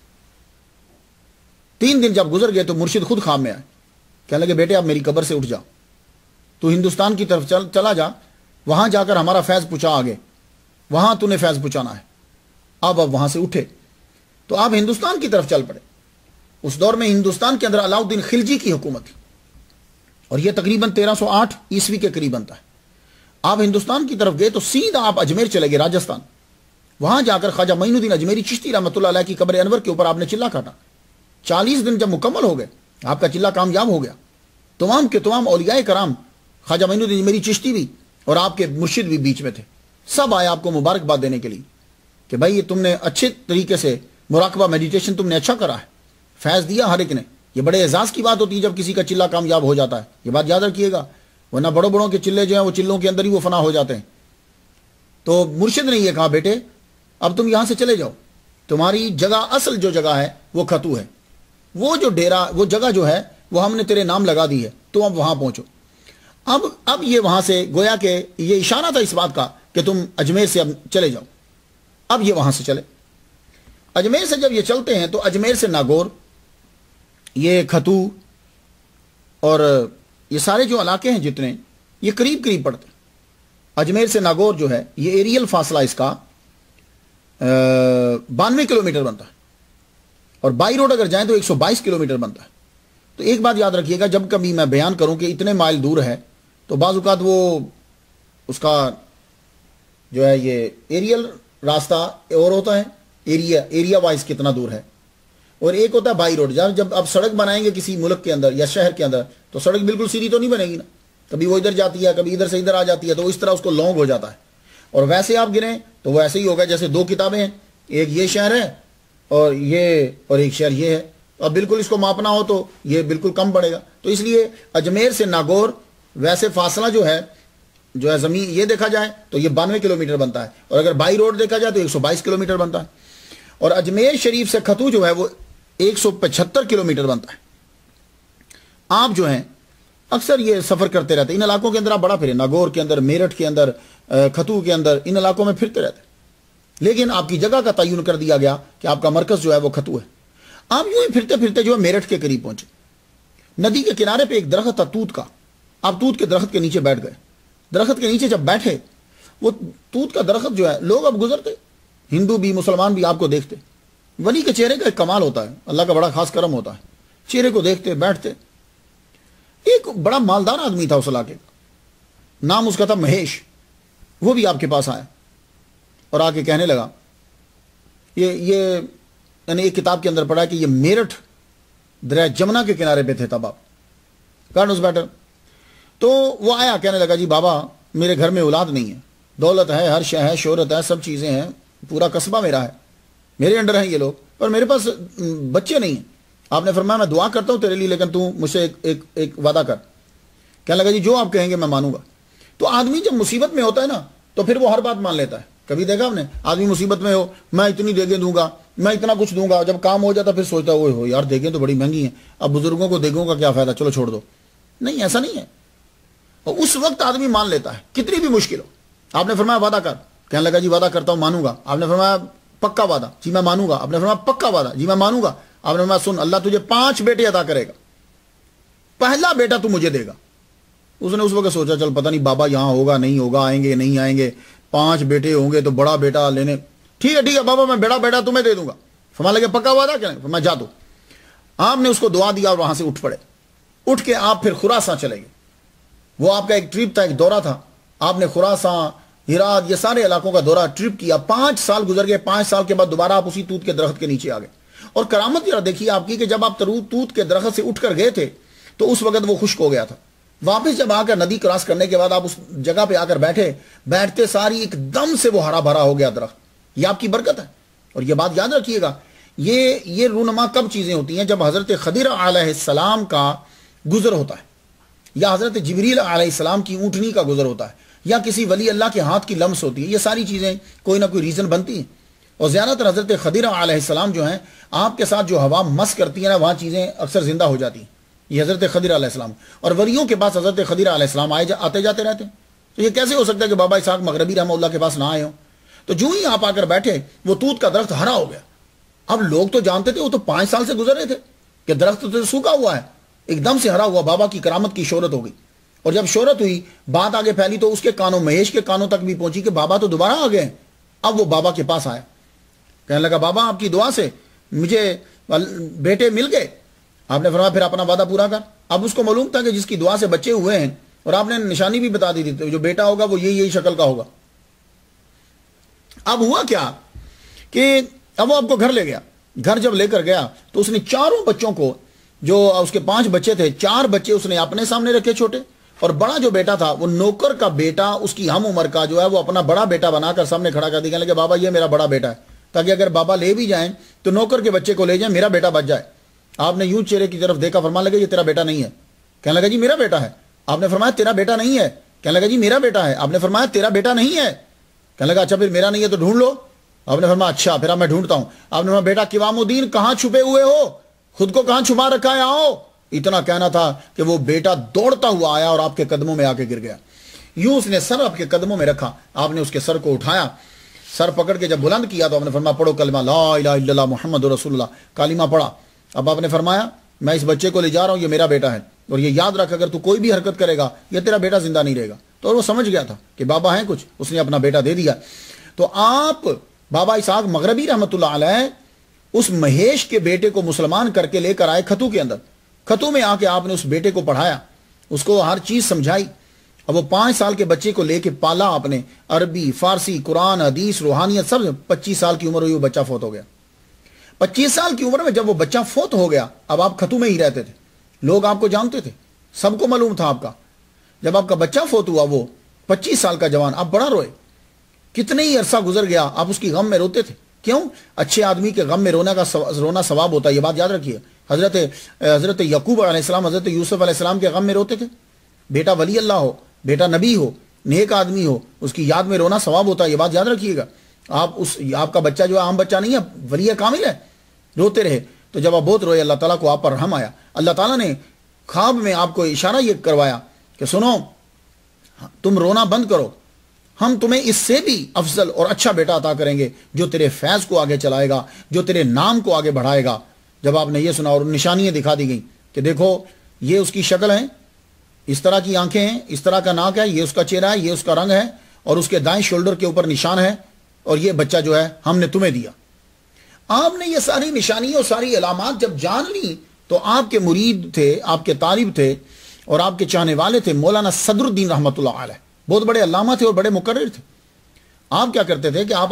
3 دن جب گزر گئے تو مرشد خود خواب میں آئے، کہنے لگے بیٹے اب میری قبر سے اٹھ جا، تو ہندوستان کی طرف چلا جا، وہاں جا کر ہمارا فیض پہنچا آگے، وہاں تو نے فیض پہنچانا ہے۔ اب وہاں سے اٹھے تو آپ ہندوستان کی طرف چل پڑے۔ اس دور میں ہندوستان کے اندر علاؤ الدین خلجی کی حکومت تھی، اور یہ تقریباً 1308 عیسوی کے قریباً تھا۔ آپ ہندوستان کی طرف گئے تو سیدھا آپ اجمیر چلے گئے، راجستھان۔ وہاں جا کر خواجہ معین الدین اجمیری چشتی رحمۃ اللہ علیہ کی قبر انور کے اوپر آپ نے چلہ کاٹا۔ 40 دن جب مکمل ہو گئے، آپ کا چلہ کامیاب ہو گیا۔ تمام کے تمام اولیاء کرام، خواجہ معین الدین اجمیری چشتی بھی اور آپ کے مرشد بھی بیچ میں تھے، سب آئے آپ کو مبارکباد دینے کے لیے کہ بھائی یہ تم نے اچھے طریقے سے مراقبہ میڈیٹیشن تم نے اچھا کرا ہے، فیض دیا ہر ایک نے۔ یہ بڑے اعزاز کی بات ہوتی ہے جب کسی کا چلہ کامیاب ہو جاتا ہے، یہ بات یاد رکھیے گا، ورنہ بڑوں بڑوں کے چلے جو ہیں وہ چلوں کے اندر ہی وہ فنا ہو جاتے ہیں۔ تو مرشد نے یہ کہا بیٹے اب تم یہاں سے چلے جاؤ، تمہاری جگہ اصل جو جگہ ہے وہ کھتو ہے، وہ جو ڈیرا وہ جگہ جو ہے وہ ہم نے تیرے نام لگا دی ہے، تو اب وہاں پہنچو۔ اب یہ وہاں سے گویا کہ یہ اشارہ تھا اس بات کا کہ تم اجمیر سے اب چلے جاؤ۔ اب یہ وہاں سے چلے، اجمیر سے جب یہ چلتے ہیں تو اجمیر سے ناگور، یہ کھتو اور یہ سارے جو علاقے ہیں جتنے، یہ قریب قریب پڑتے ہیں۔ اجمیر سے ناگور جو ہے یہ ایریل فاصلہ اس کا 92 کلومیٹر بنتا ہے، اور بائی روڈ اگر جائیں تو 122 کلومیٹر بنتا ہے۔ تو ایک بات یاد رکھیے گا، جب کبھی میں بیان کروں کہ اتنے مائل دور ہے تو بعض اوقات وہ اس کا جو ہے یہ ایریل راستہ اور ہوتا ہے، ایریا وائز کتنا دور ہے، اور ایک ہوتا ہے بائی روڈ۔ جب اب سڑک بنائیں گے کسی ملک کے اندر یا شہر کے اندر تو سڑک بالکل سیدھی تو نہیں بنے گی نا، کبھی وہ ادھر جاتی ہے، کبھی ادھر سے ادھر آ جاتی ہے، تو اس طرح اس کو لانگ ہو جاتا ہے۔ اور ویسے آپ گریں تو وہ ایسے ہی ہوگا جیسے 2 کتابیں ہیں، ایک یہ شہر ہے اور ایک شہر یہ ہے، اب بالکل اس کو ماپنا ہو تو یہ بالکل کم پڑے گا۔ تو اس لیے اجمیر سے ناگور ویسے فاصلہ جو ہے زمین یہ دیکھا جائے تو یہ 92 کلومیٹر بنتا ہے، اور اگر بائی روڈ دیکھا جائے تو 122 کلومیٹر بنتا ہے، اور اجمیر شریف سے کھتو جو ہے وہ 175 کلومیٹر بنتا ہے۔ آپ جو ہیں اکثر یہ سفر کرتے رہتے ہیں ان علاقوں کے اندر، آپ بڑا پھرے، ناگور کے اندر، میرٹھ کے اندر، کھتو کے اندر ان علاقوں میں پھرتے رہتے، لیکن آپ کی جگہ کا تعین کر دیا گیا کہ آپ کا مرکز جو ہے وہ کھتو ہے۔ آپ یوں ہی پھرتے پھرتے جو ہے میرٹھ کے قریب پہنچے۔ ندی کے کنارے پہ ایک درخت تھا توت کا، آپ توت کے درخت کے نیچے بیٹھ گئے۔ درخت کے نیچے جب بیٹھے، وہ توت کا درخت جو ہے، لوگ اب گزرتے، ہندو بھی مسلمان بھی آپ کو دیکھتے۔ ولی کے چہرے کا ایک کمال ہوتا ہے، اللہ کا بڑا خاص کرم ہوتا ہے، چہرے کو دیکھتے بیٹھتے۔ ایک بڑا مالدار آدمی تھا اس علاقے کا، نام اس کا تھا مہیش، وہ بھی آپ کے پاس آیا اور آ کے کہنے لگا، یہ یعنی ایک کتاب کے اندر پڑھا کہ یہ میرٹھ دریا جمنا کے کنارے پہ تھے تب آپ، گارڈ اس بیٹر۔ تو وہ آیا، کہنے لگا جی بابا میرے گھر میں اولاد نہیں ہے، دولت ہے، ہر شے ہے، شہرت ہے، سب چیزیں ہیں، پورا قصبہ میرا ہے، میرے انڈر ہیں یہ لوگ، پر میرے پاس بچے نہیں ہیں۔ آپ نے فرمایا میں دعا کرتا ہوں تیرے لیے، لیکن تو مجھ سے ایک وعدہ کر۔ کہنے لگا جی جو آپ کہیں گے میں مانوں گا۔ تو آدمی جب مصیبت میں ہوتا ہے نا تو پھر وہ ہر بات مان لیتا ہے۔ کبھی دیکھا آپ نے آدمی مصیبت میں ہو، میں اتنی دیگیں دوں گا، میں اتنا کچھ دوں گا، جب کام ہو جاتا پھر سوچتا ہے ہو یار دیگیں تو بڑی مہنگی ہیں، اب بزرگوں کو دیگوں کا کیا فائدہ، چلو چھوڑ دو۔ نہیں، ایسا نہیں ہے، اور اس وقت آدمی مان لیتا ہے کتنی بھی مشکل ہو۔ آپ نے فرمایا وعدہ کر، کہنے لگا جی وعدہ کرتا ہوں، مانوں گا۔ آپ نے فرمایا پکا وعدہ، جی میں مانوں گا۔ آپ نے فرمایا پکا وعدہ، جی میں مانوں گا۔ آپ نے فرمایا سن، اللہ تجھے 5 بیٹے عطا کرے گا، پہلا بیٹا تو مجھے دے گا۔ اس نے اس وقت سوچا چل پتہ نہیں بابا یہاں ہوگا نہیں ہوگا، آئیں گے نہیں آئیں گے، 5 بیٹے ہوں گے تو بڑا بیٹا لینے، ٹھیک ہے بابا میں بڑا بیٹا تمہیں دے دوں گا۔ فرمایا لگے پکا وعدہ، کیا میں جا دوں۔ آپ نے اس کو دعا دیا اور وہاں سے اٹھ پڑے۔ اٹھ کے آپ پھر خراساں چلے گئے۔ وہ آپ کا ایک ٹرپ تھا، ایک دورہ تھا، آپ نے خراساں، ہرات، یہ سارے علاقوں کا دورہ ٹرپ کیا۔ 5 سال گزر گئے، 5 سال کے بعد دوبارہ آپ اسی توت کے درخت کے نیچے آ گئے۔ اور کرامت ذرا دیکھیے آپ کی کہ جب آپ توت کے درخت سے اٹھ کر گئے تھے تو اس وقت وہ خشک ہو گیا تھا۔ واپس جب آ کر ندی کراس کرنے کے بعد آپ اس جگہ پہ آ کر بیٹھتے ساری ایک دم سے وہ ہرا بھرا ہو گیا درخت۔ یہ آپ کی برکت ہے۔ اور یہ بات یاد رکھیے گا، یہ رونما کب چیزیں ہوتی ہیں؟ جب حضرت خضر علیہ السلام کا گزر ہوتا ہے، یا حضرت جبریل علیہ السلام کی اونٹنی کا گزر ہوتا ہے، یا کسی ولی اللہ کے ہاتھ کی لمس ہوتی ہے، یہ ساری چیزیں کوئی نہ کوئی ریزن بنتی ہیں۔ اور زیادہ تر حضرت خضر علیہ السلام جو ہیں، آپ کے ساتھ جو ہوا مس کرتی ہے نا، وہاں چیزیں اکثر زندہ ہو جاتی ہیں۔ یہ حضرت خضر علیہ السلام، اور ولیوں کے پاس حضرت خضر علیہ السلام آتے جاتے رہتے ہیں۔ تو یہ کیسے ہو سکتا ہے کہ بابا اسحاق مغربی رحمہ اللہ کے پاس نہ آئے ہوں؟ تو جو ہی آپ آ کر بیٹھے، وہ توت کا درخت ہرا ہو گیا۔ اب لوگ تو جانتے تھے، وہ تو 5 سال سے گزر رہے تھے کہ درخت تو سوکھا ہوا ہے، ایک دم سے ہرا ہوا۔ بابا کی کرامت کی شہرت ہو گئی، اور جب شہرت ہوئی، بات آگے پھیلی تو اس کے کانوں، مہیش کے کانوں تک بھی پہنچی کہ بابا تو دوبارہ آ گئے۔ اب وہ بابا کے پاس آیا، کہنے لگا بابا آپ کی دعا سے مجھے بیٹے مل گئے۔ آپ نے فرمایا پھر اپنا وعدہ پورا کر۔ اب اس کو معلوم تھا کہ جس کی دعا سے بچے ہوئے ہیں، اور آپ نے نشانی بھی بتا دی تھی، جو بیٹا ہوگا وہ یہی شکل کا ہوگا۔ اب ہوا کیا کہ اب وہ آپ کو گھر لے گیا۔ گھر جب لے کر گیا تو اس نے 4 بچوں کو، جو اس کے 5 بچے تھے، 4 بچے اس نے اپنے سامنے رکھے چھوٹے، اور بڑا جو بیٹا تھا وہ نوکر کا بیٹا، اس کی ہم عمر کا جو ہے، وہ اپنا بڑا بیٹا بنا کر سامنے کھڑا کر دیا، کہنے لگے بابا یہ میرا بڑا بیٹا ہے، تاکہ اگر بابا لے بھی جائیں تو نوکر کے بچے کو لے جائیں، میرا بیٹا بچ جائے۔ آپ نے یوں چہرے کی طرف دیکھا، فرمانے لگے یہ تیرا بیٹا نہیں ہے۔ کہنے لگا جی میرا بیٹا ہے۔ آپ نے فرمایا تیرا بیٹا نہیں ہے۔ کہنے لگا جی میرا بیٹا ہے۔ آپ نے فرمایا تیرا بیٹا نہیں ہے۔ کہنے لگا اچھا پھر میرا نہیں ہے تو ڈھونڈ لو۔ آپ نے فرمایا اچھا پھر میں ڈھونڈتا ہوں۔ آپ نے فرمایا بیٹا قوام الدین کہاں چھپے ہوئے ہو، خود کو کہاں چھپا رکھا ہے، آؤ۔ اتنا کہنا تھا کہ وہ بیٹا دوڑتا ہوا آیا اور آپ کے قدموں میں آ کے گر گیا۔ یوں اس نے سر آپ کے قدموں میں رکھا، آپ نے اس کے سر کو اٹھایا، سر پکڑ کے جب بلند کیا تو آپ نے فرمایا پڑھو کلمہ لا الہ الا اللہ محمد رسول اللہ، کلمہ پڑھا۔ اب آپ نے فرمایا میں اس بچے کو لے جا رہا ہوں، یہ میرا بیٹا ہے، اور یہ یاد رکھ اگر تو کوئی بھی حرکت کرے گا یہ تیرا بیٹا زندہ نہیں رہے گا۔ تو وہ سمجھ گیا تھا کہ بابا ہیں کچھ، اس نے اپنا بیٹا دے دیا۔ تو آپ بابا اسحاق مغربی رحمۃ اللہ علیہ اس مہیش کے بیٹے کو مسلمان کر کے لے کر آئے کھتو کے اندر۔ کھتو میں آ کے آپ نے اس بیٹے کو پڑھایا، اس کو ہر چیز سمجھائی۔ اب وہ 5 سال کے بچے کو لے کے پالا آپ نے، عربی، فارسی، قرآن، حدیث، روحانیت سب۔ 25 سال کی عمر ہوئی وہ بچہ فوت ہو گیا۔ 25 سال کی عمر میں جب وہ بچہ فوت ہو گیا، اب آپ کھتو میں ہی رہتے تھے، لوگ آپ کو جانتے تھے، سب کو معلوم تھا آپ کا۔ جب آپ کا بچہ فوت ہوا، وہ 25 سال کا جوان، آپ بڑا روئے۔ کتنے ہی عرصہ گزر گیا، آپ اس کی غم میں روتے تھے۔ کیوں؟ اچھے آدمی کے غم میں رونا ثواب ہوتا ہے، یہ بات یاد رکھیے۔ حضرت یعقوب علیہ السلام، حضرت یوسف علیہ السلام کے غم میں روتے تھے۔ بیٹا ولی اللہ ہو، بیٹا نبی ہو، نیک آدمی ہو، اس کی یاد میں رونا ثواب ہوتا ہے، یہ بات یاد رکھیے گا۔ آپ کا بچہ جو ہے عام بچہ نہیں ہے، ولی کامل ہے، روتے رہے۔ تو جب آپ بہت روئے، اللہ تعالیٰ کو آپ پر رحم آیا۔ اللہ تعالیٰ نے خواب میں آپ کو اشارہ یہ کروایا کہ سنو تم رونا بند کرو، ہم تمہیں اس سے بھی افضل اور اچھا بیٹا عطا کریں گے جو تیرے فیض کو آگے چلائے گا، جو تیرے نام کو آگے بڑھائے گا۔ جب آپ نے یہ سنا اور نشانیاں دکھا دی گئیں کہ دیکھو یہ اس کی شکل ہے، اس طرح کی آنکھیں ہیں، اس طرح کا ناک ہے، یہ اس کا چہرہ ہے، یہ اس کا رنگ ہے، اور اس کے دائیں شولڈر کے اوپر نشان ہے، اور یہ بچہ جو ہے ہم نے تمہیں دیا۔ آپ نے یہ ساری نشانی اور ساری علامات جب جان لی تو آپ کے مرید تھے، آپ کے طالب تھے اور آپ کے چاہنے والے تھے مولانا صدر الدین رحمۃ اللہ علیہ، بہت بڑے علامہ تھے اور بڑے مقرر تھے۔ آپ کیا کرتے تھے کہ آپ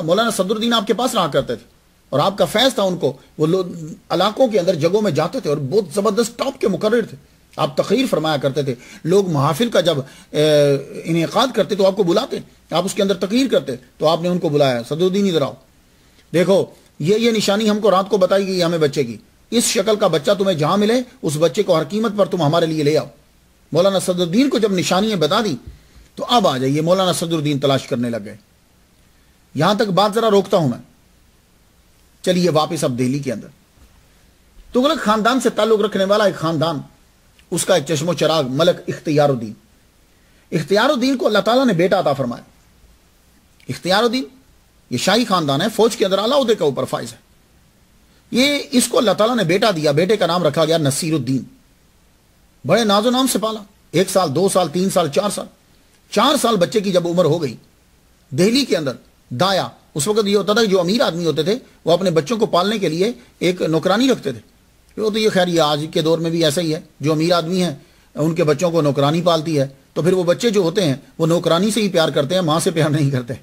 مولانا صدر الدین آپ کے پاس رہا کرتے تھے اور آپ کا فیض تھا ان کو، وہ لوگ علاقوں کے اندر جگہوں میں جاتے تھے اور بہت زبردست ٹاپ کے مقرر تھے۔ آپ تقریر فرمایا کرتے تھے، لوگ محافل کا جب انعقاد کرتے تو آپ کو بلاتے، آپ اس کے اندر تقریر کرتے تو آپ نے ان کو بلایا، صدر الدین ادھر آؤ، دیکھو یہ نشانی ہم کو رات کو بتائی گئی ہمیں بچے کی، اس شکل کا بچہ تمہیں جہاں ملے اس بچے کو ہر قیمت پر تم ہمارے لیے لے آؤ۔ مولانا صدر الدین کو جب نشانیاں بتا دی تو اب آ جائیے، مولانا صدر الدین تلاش کرنے لگ گئے۔ یہاں تک بات ذرا روکتا ہوں میں، چلیے واپس اب دہلی کے اندر۔ تغلق خاندان سے تعلق رکھنے والا ایک خاندان، اس کا ایک چشم و چراغ ملک اختیار الدین۔ اختیار الدین کو اللہ تعالیٰ نے بیٹا عطا فرمایا۔ اختیار الدین یہ شاہی خاندان ہے، فوج کے اندر اعلیٰ عہدے کا اوپر فائز ہے۔ یہ اس کو اللہ تعالیٰ نے بیٹا دیا، بیٹے کا نام رکھا گیا نصیر الدین۔ بڑے ناز و نام سے پالا، 1 سال 2 سال 3 سال 4 سال 4 سال بچے کی جب عمر ہو گئی، دہلی کے اندر دایا، اس وقت یہ ہوتا تھا کہ جو امیر آدمی ہوتے تھے وہ اپنے بچوں کو پالنے کے لیے ایک نوکرانی رکھتے تھے۔ وہ تو یہ خیر یہ آج کے دور میں بھی ایسا ہی ہے، جو امیر آدمی ہیں ان کے بچوں کو نوکرانی پالتی ہے، تو پھر وہ بچے جو ہوتے ہیں وہ نوکرانی سے ہی پیار کرتے ہیں، ماں سے پیار نہیں کرتے۔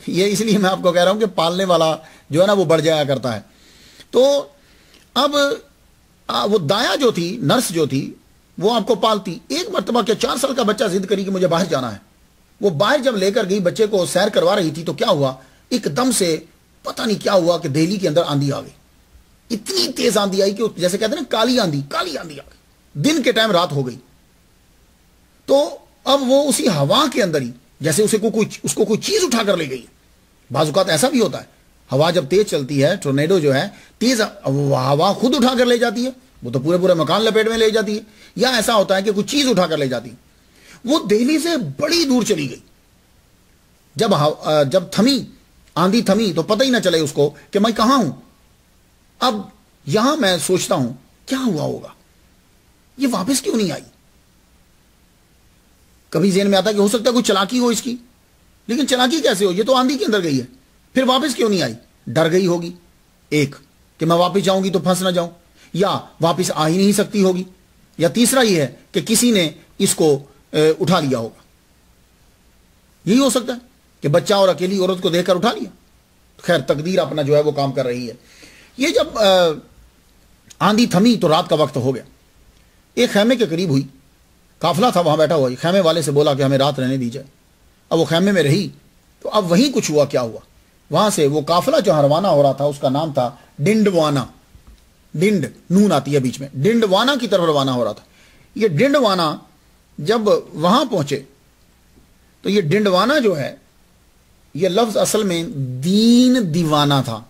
یہ اس لیے میں آپ کو کہہ رہا ہوں کہ پالنے والا جو ہے نا وہ بڑھ جایا کرتا ہے۔ تو اب وہ دایا جو تھی، نرس جو تھی، وہ آپ کو پالتی۔ ایک مرتبہ کیا 4 سال کا بچہ ضد کری کہ مجھے باہر جانا ہے، وہ باہر جب لے کر گئی بچے کو سیر کروا رہی تھی تو کیا ہوا، ایک دم سے پتہ نہیں کیا ہوا کہ دہلی کے اندر آندھی آ گئی، اتنی تیز آندھی آئی کہ جیسے کہتے ہیں نا کالی آندھی آ گئی، دن کے ٹائم رات ہو گئی۔ تو اب وہ اسی ہوا کے اندر ہی جیسے اس کو کوئی چیز اٹھا کر لے گئی۔ بعض اوقات ایسا بھی ہوتا ہے، ہوا جب تیز چلتی ہے، ٹورنیڈو جو ہے تیز ہوا خود اٹھا کر لے جاتی ہے، وہ تو پورے مکان لپیٹ میں لے جاتی ہے، یا ایسا ہوتا ہے کہ کوئی چیز اٹھا کر لے جاتی ہے۔ وہ دہلی سے بڑی دور چلی گئی۔ جب آندھی تھمی تو پتہ ہی نہ چلے اس کو کہ میں کہاں ہوں۔ اب یہاں میں سوچتا ہوں کیا ہوا ہوگا، یہ واپس کیوں نہیں آئی؟ کبھی ذہن میں آتا ہے کہ ہو سکتا ہے کوئی چلاکی ہو اس کی، لیکن چلاکی کیسے ہو، یہ تو آندھی کے اندر گئی ہے، پھر واپس کیوں نہیں آئی؟ ڈر گئی ہوگی، ایک کہ میں واپس جاؤں گی تو پھنس نہ جاؤں، یا واپس آ ہی نہیں سکتی ہوگی، یا تیسرا یہ ہے کہ کسی نے اس کو اٹھا لیا ہوگا۔ یہی ہو سکتا ہے کہ بچہ اور اکیلی عورت کو دیکھ کر اٹھا لیا۔ خیر تقدیر اپنا جو ہے وہ کام کر رہی ہے۔ یہ جب آندھی تھمی تو رات کا وقت ہو گیا، ایک خیمے کے قریب ہوئی، قافلہ تھا وہاں بیٹھا ہوا، خیمے والے سے بولا کہ ہمیں رات رہنے دی جائے۔ اب وہ خیمے میں رہی تو اب وہیں کچھ ہوا، کیا ہوا، وہاں سے وہ قافلہ جو روانہ ہو رہا تھا اس کا نام تھا ڈنڈوانا، ڈنڈ نون آتی ہے بیچ میں، ڈنڈوانا کی طرف روانہ ہو رہا تھا۔ یہ ڈنڈوانا جب وہاں پہنچے تو یہ ڈنڈوانا جو ہے یہ لفظ اصل میں دین دیوانہ تھا۔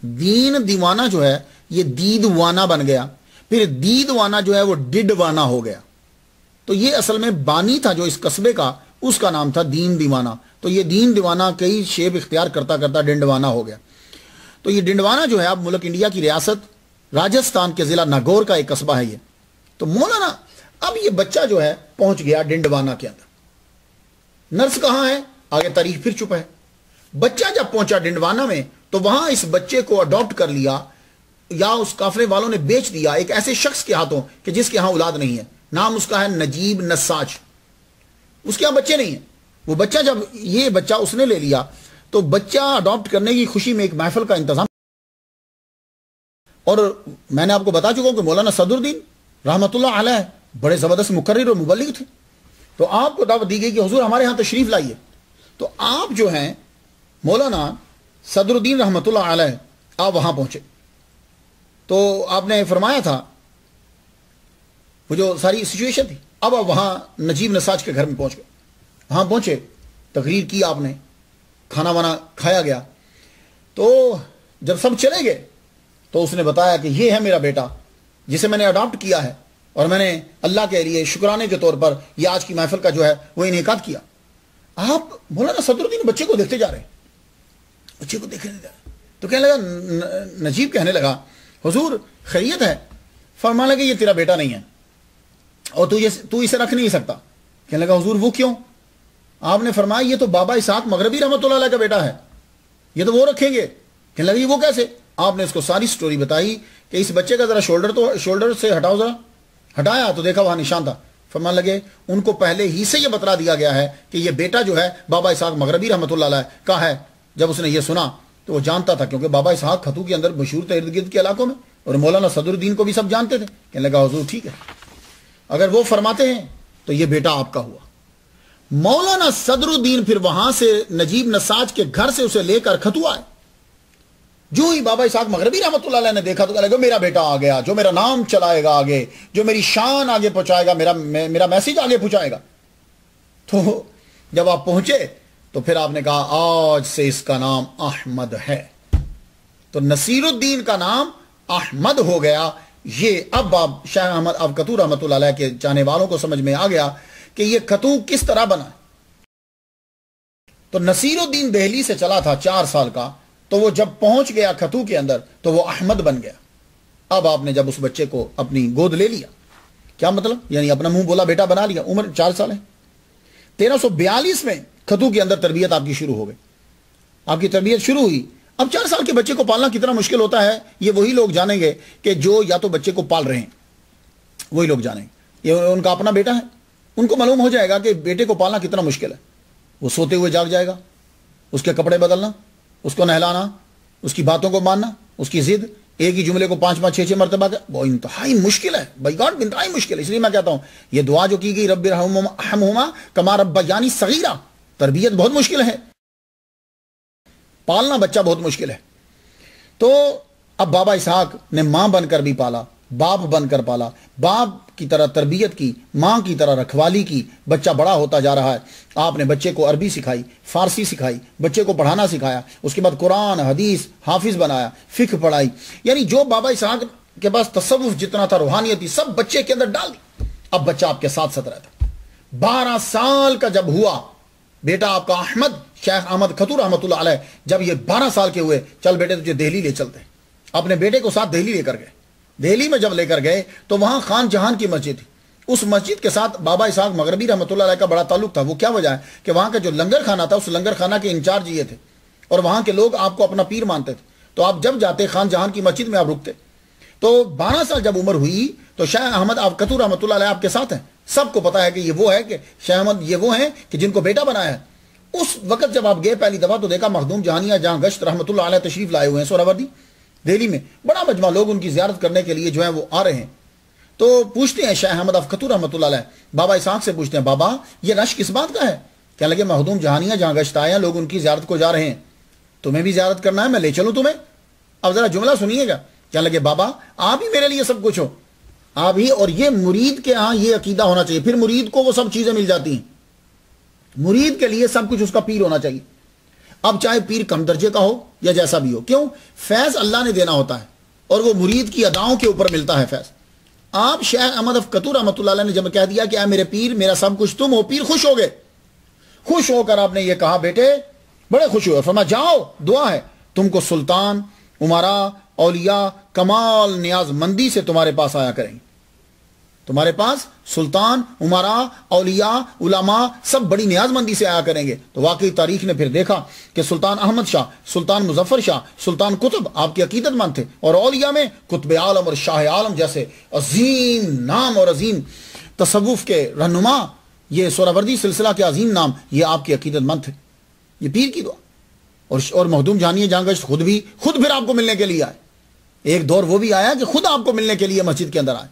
دین دیوانہ جو ہے یہ دیدوانا بن گیا، پھر دیدوانا جو ہے وہ ڈڈوانا ہو گیا۔ تو یہ اصل میں بانی تھا جو اس قصبے کا، اس کا نام تھا دین دیوانہ۔ تو یہ دین دیوانہ کئی شیپ اختیار کرتا کرتا ڈنڈوانا ہو گیا۔ تو یہ ڈنڈوانا جو ہے اب ملک انڈیا کی ریاست راجستھان کے ضلع ناگور کا ایک قصبہ ہے یہ۔ تو مولانا اب یہ بچہ جو ہے پہنچ گیا ڈنڈوانا کے اندر۔ نرس کہاں ہے آگے تاریخ پھر چپ ہے۔ بچہ جب پہنچا ڈنڈوانا میں تو وہاں اس بچے کو اڈاپٹ کر لیا، یا اس قافلے والوں نے بیچ دیا ایک ایسے شخص کے ہاتھوں کہ جس کے ہاں اولاد نہیں ہے، نام اس کا ہے نجیب نساج، اس کے ہاں بچے نہیں ہیں۔ وہ بچہ جب یہ بچہ اس نے لے لیا تو بچہ اڈاپٹ کرنے کی خوشی میں ایک محفل کا انتظام، اور میں نے آپ کو بتا چکا ہوں کہ مولانا صدر الدین رحمۃ اللہ علیہ بڑے زبردست مقرر اور مبلغ تھے۔ تو آپ کو دعوت دی گئی کہ حضور ہمارے ہاں تشریف لائیے۔ تو آپ جو ہیں مولانا صدر الدین رحمۃ اللہ علیہ آپ وہاں پہنچے تو آپ نے فرمایا تھا وہ جو ساری سچویشن تھی، اب آپ وہاں نجیب نساج کے گھر میں پہنچ گئے، وہاں پہنچے، تقریر کی آپ نے، کھانا وانا کھایا گیا۔ تو جب سب چلے گئے تو اس نے بتایا کہ یہ ہے میرا بیٹا جسے میں نے اڈاپٹ کیا ہے، اور میں نے اللہ کے لیے شکرانے کے طور پر یہ آج کی محفل کا جو ہے وہ انعقاد کیا۔ آپ مولانا صدر الدین بچے کو دیکھتے جا رہے ہیں، بچے کو دیکھنے جا رہے، تو کہنے لگا، نجیب کہنے لگا حضور خیریت ہے؟ فرمانے لگا یہ تیرا بیٹا نہیں ہے اور تو اسے رکھ نہیں سکتا۔ کہنے لگا حضور وہ کیوں؟ آپ نے فرمایا یہ تو بابا اسحاق مغربی رحمۃ اللہ علیہ کا بیٹا ہے، یہ تو وہ رکھیں گے۔ کہنے لگا یہ وہ کیسے؟ آپ نے اس کو ساری سٹوری بتائی کہ اس بچے کا ذرا شولڈر سے ہٹاؤ، ذرا ہٹایا تو دیکھا وہاں نشان تھا۔ فرمان لگے ان کو پہلے ہی سے یہ بتلا دیا گیا ہے کہ یہ بیٹا جو ہے بابا اسحاق مغربی رحمۃ اللہ علیہ کا ہے۔ جب اس نے یہ سنا تو وہ جانتا تھا، کیونکہ بابا اسحاق کھتو کے اندر مشہور تھے ارد گرد کے علاقوں میں، اور مولانا صدر الدین کو بھی سب جانتے تھے۔ کہنے لگا حضور ٹھیک ہے، اگر وہ فرماتے ہیں تو یہ بیٹا آپ کا ہوا۔ مولانا صدر الدین پھر وہاں سے نجیب نساج کے گھر سے اسے لے کر کھتو آئے۔ جو ہی بابا اسحاق مغربی رحمۃ اللہ علیہ نے دیکھا تو کہنے لگا میرا بیٹا آ گیا، جو میرا نام چلائے گا آگے، جو میری شان آگے پہنچائے گا، میرا میسج آگے پہنچائے گا۔ تو جب آپ پہنچے تو پھر آپ نے کہا آج سے اس کا نام احمد ہے۔ تو نصیر الدین کا نام احمد ہو گیا۔ یہ اب شاہ احمد اب کتو رحمۃ اللہ علیہ کے چاہنے والوں کو سمجھ میں آ گیا کہ یہ کتو کس طرح بنا۔ تو نصیر الدین دہلی سے چلا تھا 4 سال کا، تو وہ جب پہنچ گیا کھتو کے اندر تو وہ احمد بن گیا۔ اب آپ نے جب اس بچے کو اپنی گود لے لیا، کیا مطلب؟ یعنی اپنا منہ بولا بیٹا بنا لیا، عمر 4 سال ہے۔ 1342 میں کھتو کے اندر تربیت آپ کی شروع ہو گئی، آپ کی تربیت شروع ہوئی۔ اب 4 سال کے بچے کو پالنا کتنا مشکل ہوتا ہے یہ وہی لوگ جانیں گے کہ جو یا تو بچے کو پال رہے ہیں، وہی لوگ جانیں گے، یہ ان کا اپنا بیٹا ہے، ان کو معلوم ہو جائے گا کہ بیٹے کو پالنا کتنا مشکل ہے۔ وہ سوتے ہوئے جاگ جائے گا، اس کے کپڑے بدلنا، اس کو نہلانا، اس کی باتوں کو ماننا، اس کی ضد، ایک ہی جملے کو 5 6 مرتبہ وہ انتہائی مشکل ہے بائی گاڈ، انتہائی مشکل ہے۔ اس لیے میں کہتا ہوں یہ دعا جو کی گئی رب ارحمہما کما ربیانی صغیرہ، تربیت بہت مشکل ہے، پالنا بچہ بہت مشکل ہے۔ تو اب بابا اسحاق نے ماں بن کر بھی پالا، باپ بن کر پالا، باپ کی طرح تربیت کی، ماں کی طرح رکھوالی کی۔ بچہ بڑا ہوتا جا رہا ہے، آپ نے بچے کو عربی سکھائی، فارسی سکھائی، بچے کو پڑھانا سکھایا، اس کے بعد قرآن حدیث حافظ بنایا، فقہ پڑھائی، یعنی جو بابا اسحاق کے پاس تصوف جتنا تھا، روحانیت تھی، سب بچے کے اندر ڈال دی۔ اب بچہ آپ کے ساتھ ساتھ رہتا۔ 12 سال کا جب ہوا بیٹا آپ کا احمد، شیخ احمد کھتو رحمۃ اللہ علیہ، جب یہ 12 سال کے ہوئے، چل بیٹے تجھے دہلی لے چلتے ہیں۔ اپنے بیٹے کو ساتھ دہلی لے کر گئے۔ دہلی میں جب لے کر گئے تو وہاں خان جہان کی مسجد تھی، اس مسجد کے ساتھ بابا اسحاق مغربی رحمۃ اللہ علیہ کا بڑا تعلق تھا۔ وہ کیا وجہ ہے کہ وہاں کا جو لنگر خانہ تھا، اس لنگر خانہ کے انچارج یہ تھے، اور وہاں کے لوگ آپ کو اپنا پیر مانتے تھے۔ تو آپ جب جاتے خان جہان کی مسجد میں آپ رکتے۔ تو 12 سال جب عمر ہوئی تو شاہ احمد آپ کتو رحمۃ اللہ علیہ آپ کے ساتھ ہیں، سب کو پتا ہے کہ یہ وہ ہے، کہ شاہ احمد یہ وہ ہیں کہ جن کو بیٹا بنایا ہے۔ اس وقت جب آپ گئے پہلی دفعہ تو دیکھا مخدوم جہانیہ جہاں گشت رحمۃ اللہ علیہ تشریف لائے ہوئے ہیں سہروردی دہلی میں، بڑا مجمع لوگ ان کی زیارت کرنے کے لیے جو ہے وہ آ رہے ہیں۔ تو پوچھتے ہیں شاہ احمد کھتو رحمۃ اللہ علیہ بابا اسحاق سے پوچھتے ہیں بابا یہ رش کس بات کا ہے؟ کہنے لگے مخدوم جہانیہ جہاں گشت آئے ہیں، لوگ ان کی زیارت کو جا رہے ہیں، تمہیں بھی زیارت کرنا ہے، میں لے چلوں تمہیں؟ اب ذرا جملہ سنیے گا۔ کہنے لگے بابا آپ ہی میرے لیے سب کچھ ہو، آپ ہی، اور یہ مرید کے ہاں یہ عقیدہ ہونا چاہیے، پھر مرید کو وہ سب چیزیں مل جاتی ہیں۔ مرید کے لیے سب کچھ اس کا پیر ہونا چاہیے، اب چاہے پیر کم درجے کا ہو یا جیسا بھی ہو۔ کیوں؟ فیض اللہ نے دینا ہوتا ہے اور وہ مرید کی اداؤں کے اوپر ملتا ہے فیض۔ آپ شیخ احمد کتو رحمۃ اللہ علیہ نے جب کہہ دیا کہ اے میرے پیر میرا سب کچھ تم ہو، پیر خوش ہو گئے۔ خوش ہو کر آپ نے یہ کہا بیٹے بڑے خوش ہوئے، فرمایا جاؤ دعا ہے تم کو سلطان، امراء، اولیاء کمال نیاز مندی سے تمہارے پاس آیا کریں گے، تمہارے پاس سلطان، امراء، اولیاء، علماء سب بڑی نیاز مندی سے آیا کریں گے۔ تو واقعی تاریخ نے پھر دیکھا کہ سلطان احمد شاہ، سلطان مظفر شاہ، سلطان قطب آپ کی عقیدت مند تھے، اور اولیاء میں قطب عالم اور شاہ عالم جیسے عظیم نام اور عظیم تصوف کے رہنما، یہ سہروردی سلسلہ کے عظیم نام، یہ آپ کی عقیدت مند تھے۔ یہ پیر کی دعا۔ اور مخدوم جہانیہ جہاں گشت خود پھر آپ کو ملنے کے لیے آئے، ایک دور وہ بھی آیا کہ خود آپ کو ملنے کے لیے مسجد کے اندر آئے۔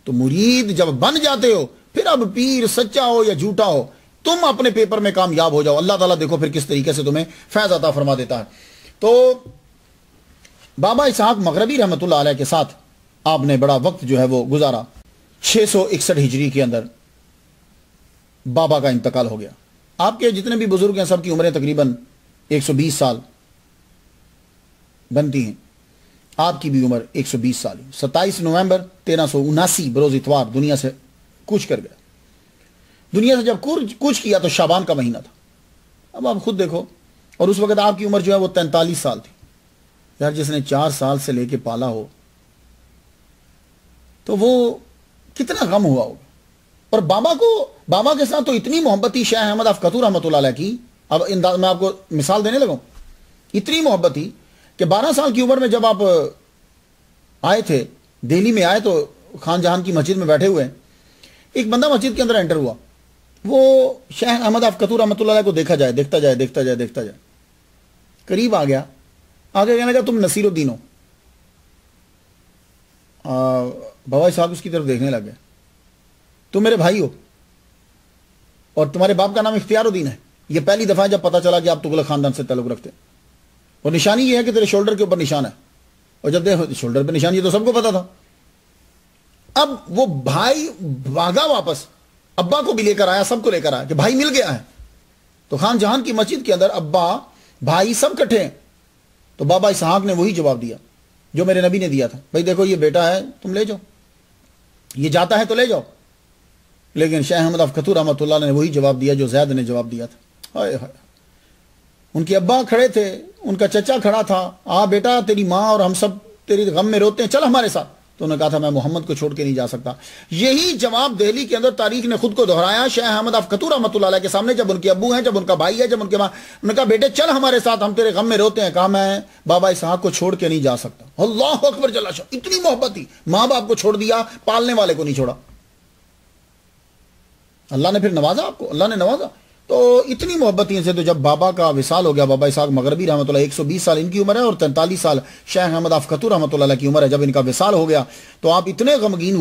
تو مرید جب بن جاتے ہو، پھر اب پیر سچا ہو یا جھوٹا ہو، تم اپنے پیپر میں کامیاب ہو جاؤ، اللہ تعالیٰ دیکھو پھر کس طریقے سے تمہیں فیض عطا فرما دیتا ہے۔ تو بابا اسحاق مغربی رحمۃ اللہ علیہ کے ساتھ آپ نے بڑا وقت جو ہے وہ گزارا۔ 661 ہجری کے اندر بابا کا انتقال ہو گیا۔ آپ کے جتنے بھی بزرگ ہیں سب کی عمریں تقریباً 120 سال بنتی ہیں، آپ کی بھی عمر 120 سال ہے۔ 27 نومبر 1379 بروز اتوار دنیا سے کوچ کر گیا۔ دنیا سے جب کوچ کیا تو شعبان کا مہینہ تھا، اب آپ خود دیکھو، اور اس وقت آپ کی عمر جو ہے وہ 43 سال تھی. یار جس نے 4 سال سے لے کے پالا ہو تو وہ کتنا غم ہوا ہوگا. اور بابا کے ساتھ تو اتنی محبت تھی شیخ احمد افقتو رحمۃ اللہ علیہ کی. اب میں آپ کو مثال دینے لگا ہوں. اتنی محبت تھی کہ 12 سال کی عمر میں جب آپ آئے تھے دہلی میں آئے تو خان جہان کی مسجد میں بیٹھے ہوئے ہیں، ایک بندہ مسجد کے اندر انٹر ہوا. وہ شیخ احمد افقتو رحمۃ اللہ علیہ کو دیکھا جائے، دیکھتا جائے قریب آ گیا. آگے کہنے لگا تم نصیر الدین ہو. بابا صاحب اس کی طرف دیکھنے لگ گئے. تم میرے بھائی ہو اور تمہارے باپ کا نام اختیار الدین ہے. یہ پہلی دفعہ جب پتا چلا کہ آپ تغلق خاندان سے تعلق رکھتے ہیں. اور نشانی یہ ہے کہ تیرے شولڈر کے اوپر نشان ہے. اور جب دیکھو شولڈر پہ نشان، یہ تو سب کو پتا تھا. اب وہ بھائی بھاگا واپس، ابا کو بھی لے کر آیا، سب کو لے کر آیا کہ بھائی مل گیا ہے. تو خان جہان کی مسجد کے اندر ابا بھائی سب کٹھے ہیں. تو بابا اسحاق نے وہی جواب دیا جو میرے نبی نے دیا تھا، بھائی دیکھو یہ بیٹا ہے، تم لے جاؤ، یہ جاتا ہے تو لے جاؤ. لیکن شیخ احمد افقتو رحمۃ اللہ نے وہی جواب دیا جو زید نے جواب دیا تھا. ہائے ہائے. ان کے ابا کھڑے تھے، ان کا چچا کھڑا تھا. بیٹا تیری ماں اور ہم سب تیری غم میں روتے ہیں، چل ہمارے ساتھ. تو انہوں نے کہا تھا میں محمد کو چھوڑ کے نہیں جا سکتا. یہی جواب دہلی کے اندر تاریخ نے خود کو دہرایا شیخ احمد افقتو رحمۃ اللہ علیہ کے سامنے، جب ان کے ابو ہیں، جب ان کا بھائی ہے، جب ان کے ماں. انہوں نے کہا بیٹے چل ہمارے ساتھ، ہم تیرے غم میں روتے ہیں. کہا میں بابا اسحاق کو چھوڑ کے نہیں جا سکتا. اللہ اکبر جل شاہ. اتنی محبت تھی، ماں باپ کو چھوڑ دیا، پالنے والے کو نہیں چھوڑا. اللہ نے پھر نوازا آپ کو، اللہ نے نوازا. تو اتنی محبت سے تو جب بابا کا وصال ہو گیا، بابا اسحاق مغربی رحمۃ اللہ 120 سال ان کی عمر ہے اور 43 سال شیخ احمد افقتو رحمۃ اللہ کی عمر ہے. جب ان کا وصال ہو گیا تو آپ اتنے غمگین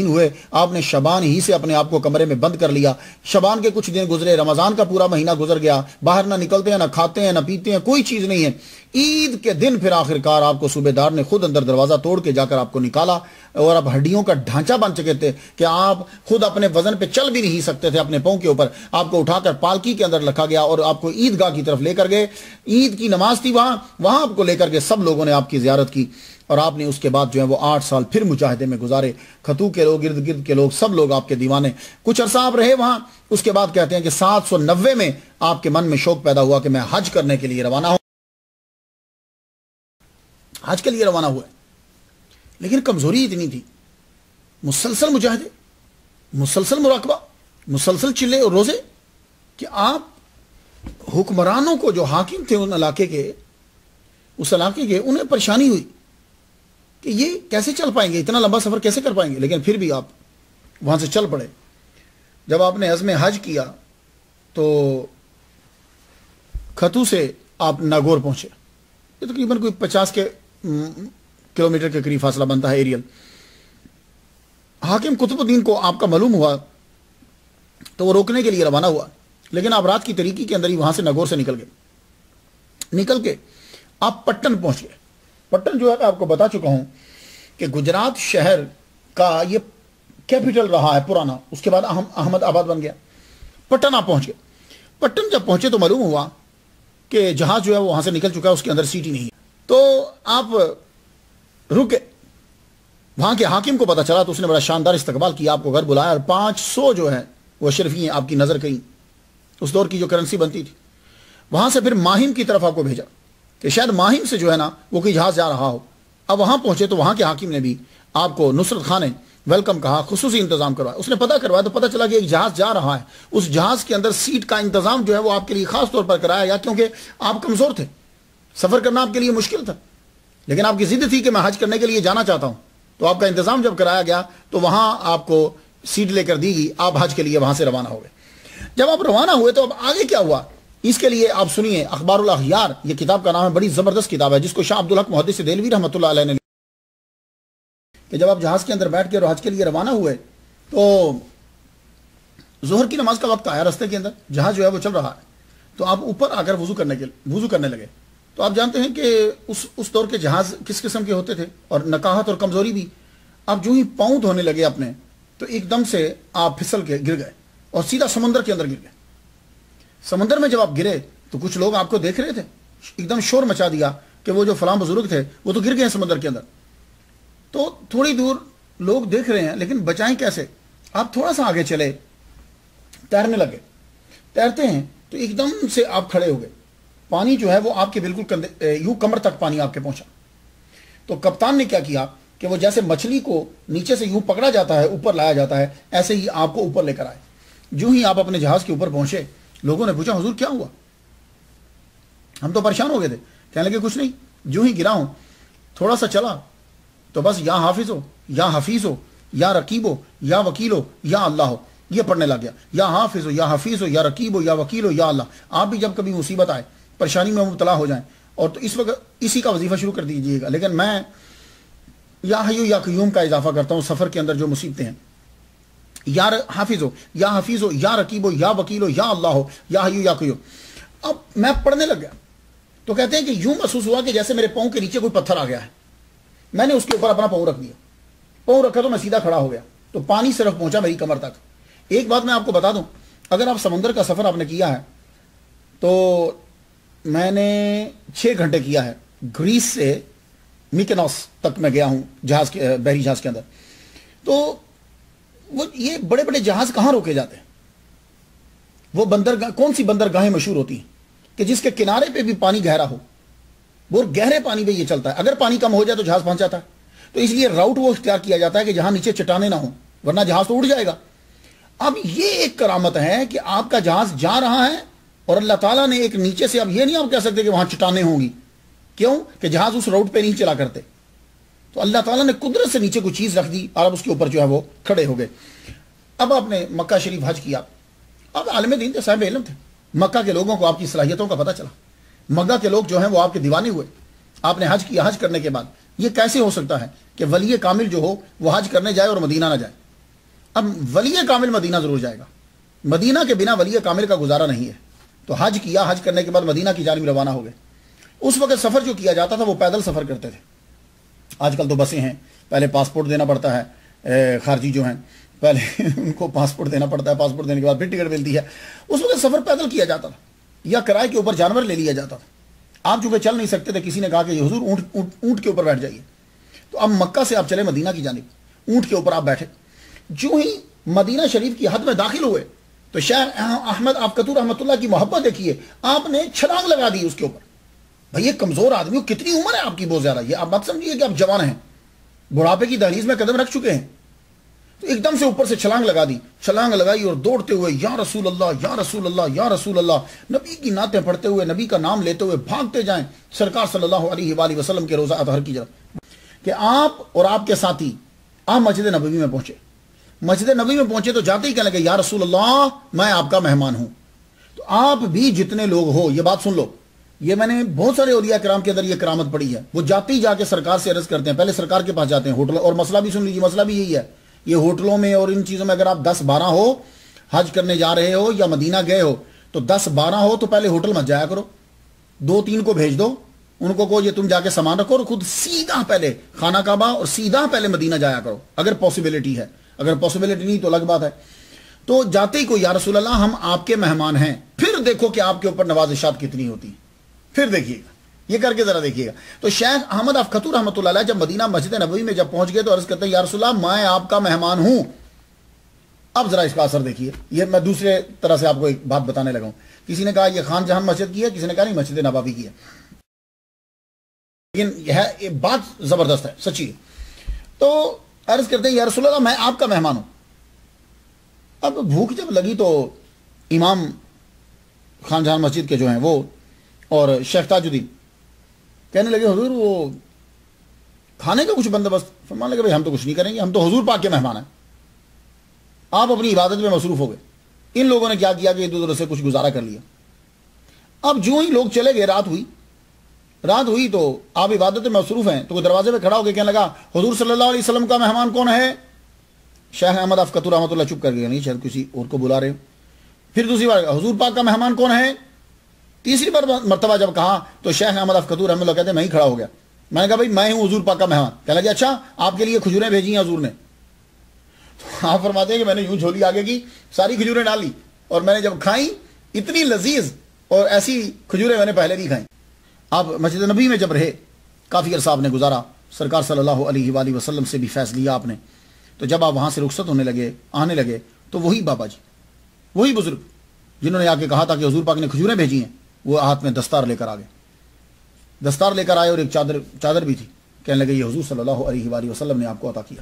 ہوئے، آپ نے شبان ہی سے اپنے آپ کو کمرے میں بند کر لیا. شبان کے کچھ دن گزرے، رمضان کا پورا مہینہ گزر گیا، باہر نہ نکلتے ہیں، نہ کھاتے ہیں، نہ پیتے ہیں، کوئی چیز نہیں ہے. عید کے دن پھر آخرکار آپ کو صوبے دار نے خود اندر دروازہ توڑ کے جا کر آپ کو نکالا. اور اب ہڈیوں کا ڈھانچہ بن چکے تھے کہ آپ خود اپنے وزن پہ چل بھی نہیں سکتے تھے اپنے پاؤں کے اوپر. آپ کو اٹھا کر پالکی کے اندر رکھا گیا اور آپ کو عیدگاہ کی طرف لے کر گئے. عید کی نماز تھی وہاں آپ کو لے کر گئے. سب لوگوں نے آپ کی زیارت کی اور آپ نے اس کے بعد جو ہے وہ 8 سال پھر مجاہدے میں گزارے. خطو کے لوگ، ارد گرد کے لوگ، سب لوگ آپ کے دیوانے. کچھ عرصہ آپ رہے وہاں. اس کے بعد کہتے ہیں کہ 790 میں آپ کے من میں شوق پیدا ہوا کہ میں حج کرنے کے لیے روانہ ہوں، حج کے لیے روانہ ہوا. لیکن کمزوری اتنی تھی، مسلسل مجاہدے، مسلسل مراقبہ، مسلسل چلے اور روزے، کہ آپ حکمرانوں کو جو حاکم تھے اس علاقے کے انہیں پریشانی ہوئی کہ یہ کیسے چل پائیں گے، اتنا لمبا سفر کیسے کر پائیں گے. لیکن پھر بھی آپ وہاں سے چل پڑے. جب آپ نے عزم حج کیا تو خطو سے آپ ناگور پہنچے. یہ تقریباً کوئی 50 کلومیٹر کے قریب فاصلہ بنتا ہے ایریل. حاکم قطب الدین کو آپ کا معلوم ہوا تو وہ روکنے کے لیے روانہ ہوا. لیکن آپ رات کی طریقی کے اندر ہی وہاں سے ناگور سے نکل گئے. نکل کے آپ پٹن پہنچ گئے. پٹن جو ہے میں آپ کو بتا چکا ہوں کہ گجرات شہر کا یہ کیپٹل رہا ہے پرانا. اس کے بعد احمد آباد بن گیا. پٹن آپ پہنچ گئے. پٹن جب پہنچے تو معلوم ہوا کہ جہاز جو ہے وہ وہاں سے نکل چکا ہے، اس کے اندر سیٹ ہی نہیں ہے. تو آپ رکے. وہاں کے حاکم کو پتا چلا تو اس نے بڑا شاندار استقبال کیا، آپ کو گھر بلایا اور 500 جو ہے وہ اشرفی ہیں آپ کی نظر کہیں، اس دور کی جو کرنسی بنتی تھی. وہاں سے پھر ماہم کی طرف آپ کو بھیجا کہ شاید ماہم سے جو ہے نا وہ کوئی جہاز جا رہا ہو. اب وہاں پہنچے تو وہاں کے حاکم نے بھی آپ کو، نصرت خان نے ویلکم کہا، خصوصی انتظام کروایا. اس نے پتہ کروایا تو پتہ چلا کہ ایک جہاز جا رہا ہے. اس جہاز کے اندر سیٹ کا انتظام جو ہے وہ آپ کے لیے خاص طور پر کرایا گیا کیونکہ آپ کمزور تھے، سفر کرنا آپ کے لیے مشکل تھا. لیکن آپ کی ضد تھی کہ میں حج کرنے کے لیے جانا چاہتا ہوں. تو آپ کا انتظام جب کرایا گیا تو وہاں آپ کو سیٹ لے کر دی گئی. آپ حج کے لیے وہاں سے روانہ ہو گئے. جب آپ روانہ ہوئے تو اب آگے کیا ہوا اس کے لیے آپ سنیے. اخبار الاخیار یہ کتاب کا نام ہے، بڑی زبردست کتاب ہے جس کو شاہ عبدالحق محدث دہلوی رحمۃ اللہ علیہ نے کہ جب آپ جہاز کے اندر بیٹھ کے اور حج کے لیے روانہ ہوئے تو ظہر کی نماز کا وقت آیا. رستے کے اندر جہاز جو ہے وہ چل رہا ہے تو آپ اوپر آ کر وضو کرنے لگے. تو آپ جانتے ہیں کہ اس دور کے جہاز کس قسم کے ہوتے تھے اور نکاہت اور کمزوری بھی. آپ جو ہی پاؤں دھونے لگے اپنے تو ایک دم سے آپ پھسل کے گر گئے اور سیدھا سمندر کے اندر گر گئے. سمندر میں جب آپ گرے تو کچھ لوگ آپ کو دیکھ رہے تھے، ایک دم شور مچا دیا کہ وہ جو فلاں بزرگ تھے وہ تو گر گئے ہیں سمندر کے اندر. تو تھوڑی دور لوگ دیکھ رہے ہیں لیکن بچائیں کیسے. آپ تھوڑا سا آگے چلے، تیرنے لگے. تیرتے ہیں تو ایک دم سے آپ کھڑے ہو گئے، پانی جو ہے وہ آپ کے بالکل یوں کمر تک پانی آپ کے پہنچا۔ تو کپتان نے کیا کیا کہ وہ جیسے مچھلی کو نیچے سے یوں پکڑا جاتا ہے اوپر لایا جاتا ہے، ایسے ہی آپ کو اوپر لے کر آئے۔ جو ہی آپ اپنے جہاز کے اوپر پہنچے، لوگوں نے پوچھا حضور کیا ہوا؟ ہم تو پریشان ہو گئے تھے، کہنے لگے کچھ نہیں، جو ہی گرا ہوں تھوڑا سا چلا تو بس یا حافظ ہو یا حفیظ ہو یا رقیب ہو یا وکیل ہو یا اللہ ہو، یہ پڑھنے لگ گیا، یا حافظ ہو یا حفیظ ہو یا رقیب ہو یا وکیل ہو یا اللہ۔ آپ بھی جب کبھی مصیبت آئے، پریشانی میں مبتلا ہو جائیں، اور تو اس وقت اسی کا وظیفہ شروع کر دیجیے گا، لیکن میں یا حیو یا قیوم کا اضافہ کرتا ہوں سفر کے اندر جو مصیبتیں ہیں، یا حافظ ہو یا حفیظ ہو یا رقیب ہو یا وکیل ہو یا اللہ ہو یا حیو یا قیوم۔ اب میں پڑھنے لگ گیا تو کہتے ہیں کہ یوں محسوس ہوا کہ جیسے میرے پاؤں کے نیچے کوئی پتھر آ گیا ہے، میں نے اس کے اوپر اپنا پاؤں رکھ دیا، پاؤں رکھا تو میں سیدھا کھڑا ہو گیا، تو پانی صرف پہنچا میری کمر تک۔ ایک بات میں آپ کو بتا دوں، اگر آپ سمندر کا سفر آپ نے کیا ہے تو میں نے 6 گھنٹے کیا ہے، گریس سے میکنوس تک میں گیا ہوں جہاز کے، بحری جہاز کے اندر۔ تو وہ یہ بڑے بڑے جہاز کہاں روکے جاتے ہیں؟ وہ بندرگاہ، کون سی بندرگاہیں مشہور ہوتی ہیں کہ جس کے کنارے پہ بھی پانی گہرا ہو، وہ گہرے پانی پہ یہ چلتا ہے، اگر پانی کم ہو جائے تو جہاز پھنس جاتا ہے، تو اس لیے راؤٹ وہ اختیار کیا جاتا ہے کہ جہاں نیچے چٹانیں نہ ہوں، ورنہ جہاز تو اڑ جائے گا۔ اب یہ ایک کرامت ہے کہ آپ کا جہاز جا رہا ہے اور اللہ تعالیٰ نے ایک نیچے سے، اب یہ نہیں آپ کہہ سکتے کہ وہاں چٹانیں ہوں گی، کیوں کہ جہاز اس روڈ پہ نہیں چلا کرتے، تو اللہ تعالیٰ نے قدرت سے نیچے کوئی چیز رکھ دی اور اب اس کے اوپر جو ہے وہ کھڑے ہو گئے۔ اب آپ نے مکہ شریف حج کیا، اب عالم دین تھے، صاحب علم تھے، مکہ کے لوگوں کو آپ کی صلاحیتوں کا پتہ چلا، مکہ کے لوگ جو ہیں وہ آپ کے دیوانے ہوئے، آپ نے حج کیا، حج کرنے کے بعد یہ کیسے ہو سکتا ہے کہ ولی کامل جو ہو وہ حج کرنے جائے اور مدینہ نہ جائے؟ اب ولی کامل مدینہ ضرور جائے گا، مدینہ کے بنا ولی کامل کا گزارا نہیں ہے، تو حج کیا، حج کرنے کے بعد مدینہ کی جانب روانہ ہو گئے۔ اس وقت سفر جو کیا جاتا تھا وہ پیدل سفر کرتے تھے، آج کل تو بسیں ہیں، پہلے پاسپورٹ دینا پڑتا ہے، خارجی جو ہیں پہلے ان کو پاسپورٹ دینا پڑتا ہے، پاسپورٹ دینے کے بعد پھر ٹکٹ ملتی ہے۔ اس وقت سفر پیدل کیا جاتا تھا یا کرائے کے اوپر جانور لے لیا جاتا تھا، آپ چونکہ چل نہیں سکتے تھے، کسی نے کہا کہ یہ حضور اونٹ کے اوپر بیٹھ جائیے، تو اب مکہ سے آپ چلے مدینہ کی جانب، اونٹ کے اوپر آپ بیٹھے، جو ہی مدینہ شریف کی حد میں داخل ہوئے تو شیخ احمد آفقتو رحمۃ اللہ کی محبت دیکھیے، آپ نے چھلانگ لگا دی اس کے اوپر۔ بھائی یہ کمزور آدمی ہو، کتنی عمر ہے آپ کی بہت زیادہ، یہ آپ مت سمجھیے کہ آپ جوان ہیں، بڑھاپے کی دہلیز میں قدم رکھ چکے ہیں، تو ایک دم سے اوپر سے چھلانگ لگا دی، چھلانگ لگائی اور دوڑتے ہوئے یا رسول اللہ یا رسول اللہ یا رسول اللہ، نبی کی نعتیں پڑھتے ہوئے، نبی کا نام لیتے ہوئے بھاگتے جائیں سرکار صلی اللہ علیہ وآلہ وسلم کے روضہ اطہر کی جانب، کہ آپ اور آپ کے ساتھی آپ مسجد نبوی میں پہنچے۔ مسجد نبوی میں پہنچے تو جاتے ہی کہنے لگے یا رسول اللہ میں آپ کا مہمان ہوں۔ تو آپ بھی جتنے لوگ ہو، یہ بات سن لو، یہ میں نے بہت سارے اولیاء کرام کے اندر یہ کرامت پڑھی ہے، وہ جاتے ہی جا کے سرکار سے عرض کرتے ہیں، پہلے سرکار کے پاس جاتے ہیں ہوٹل، اور مسئلہ بھی سن لیجیے، مسئلہ بھی یہی ہے، یہ ہوٹلوں میں اور ان چیزوں میں اگر آپ 10-12 ہو، حج کرنے جا رہے ہو یا مدینہ گئے ہو تو 10-12 ہو تو پہلے ہوٹل مت جایا کرو، 2-3 کو بھیج دو، ان کو کہو یہ تم جا کے سامان رکھو اور خود سیدھا پہلے خانہ کعبہ اور سیدھا پہلے مدینہ جایا کرو، اگر پاسبلٹی ہے، اگر پاسبلٹی نہیں تو الگ بات ہے۔ تو جاتے ہی کو یا رسول اللہ ہم آپ کے مہمان ہیں، پھر دیکھو کہ آپ کے اوپر نوازشات کتنی ہوتی ہیں، پھر دیکھیے گا، یہ کر کے ذرا دیکھیے گا۔ تو شیخ احمد آفقتو رحمۃ اللہ علیہ جب مدینہ مسجد نبوی میں جب پہنچ گئے تو عرض کرتے ہیں یا رسول اللہ میں آپ کا مہمان ہوں۔ اب ذرا اس کا اثر دیکھیے، یہ میں دوسرے طرح سے آپ کو ایک بات بتانے لگا ہوں، کسی نے کہا یہ خان جہان مسجد کی ہے، کسی نے کہا نہیں مسجد نبوی کی ہے، لیکن یہ بات زبردست ہے، سچی ہے۔ تو عرض کرتے ہیں یا رسول اللہ میں آپ کا مہمان ہوں۔ اب بھوک جب لگی تو امام خان جہان مسجد کے جو ہیں وہ اور شیخ تاج الدین کہنے لگے حضور وہ کھانے کا کچھ بندوبست، فرمانے لگے بھائی ہم تو کچھ نہیں کریں گے، ہم تو حضور پاک کے مہمان ہیں، آپ اپنی عبادت میں مصروف ہو گئے۔ ان لوگوں نے کیا کیا کہ ادھر ادھر سے کچھ گزارا کر لیا۔ اب جو ہی لوگ چلے گئے، رات ہوئی تو آپ عبادت میں مصروف ہیں، تو کوئی دروازے پہ کھڑا ہو کے کہنے لگا حضور صلی اللہ علیہ وسلم کا مہمان کون ہے؟ شیخ احمد آفقتو رحمۃ اللہ چپ کر گئے، نہیں شاید کسی اور کو بلا رہے ہو۔ پھر دوسری بار حضور پاک کا مہمان کون ہے؟ تیسری بار مرتبہ جب کہا تو شیخ احمد آفقتو رحمۃ اللہ کہتے ہیں میں ہی کھڑا ہو گیا، میں نے کہا بھائی میں ہوں حضور پاک کا مہمان۔ کہنے لگے اچھا آپ کے لیے کھجوریں بھیجی ہیں حضور نے؟ تو آپ فرماتے ہیں کہ میں نے یوں جھولی آگے کی، ساری کھجوریں ڈال لی، اور میں نے جب کھائیں اتنی لذیذ اور ایسی کھجوریں میں نے پہلے نہیں کھائیں۔ آپ مسجد نبی میں جب رہے کافی عرصہ آپ نے گزارا، سرکار صلی اللہ علیہ وآلہ وسلم سے بھی فیض لیا آپ نے، تو جب آپ وہاں سے رخصت ہونے لگے، آنے لگے، تو وہی بابا جی، وہی بزرگ جنہوں نے آ کے کہا تھا کہ حضور پاک نے کھجوریں بھیجی ہیں، وہ ہاتھ میں دستار لے کر آ گئے، دستار لے کر آئے اور ایک چادر بھی تھی. کہنے لگے یہ حضور صلی اللہ علیہ وآلہ وسلم نے آپ کو عطا کیا.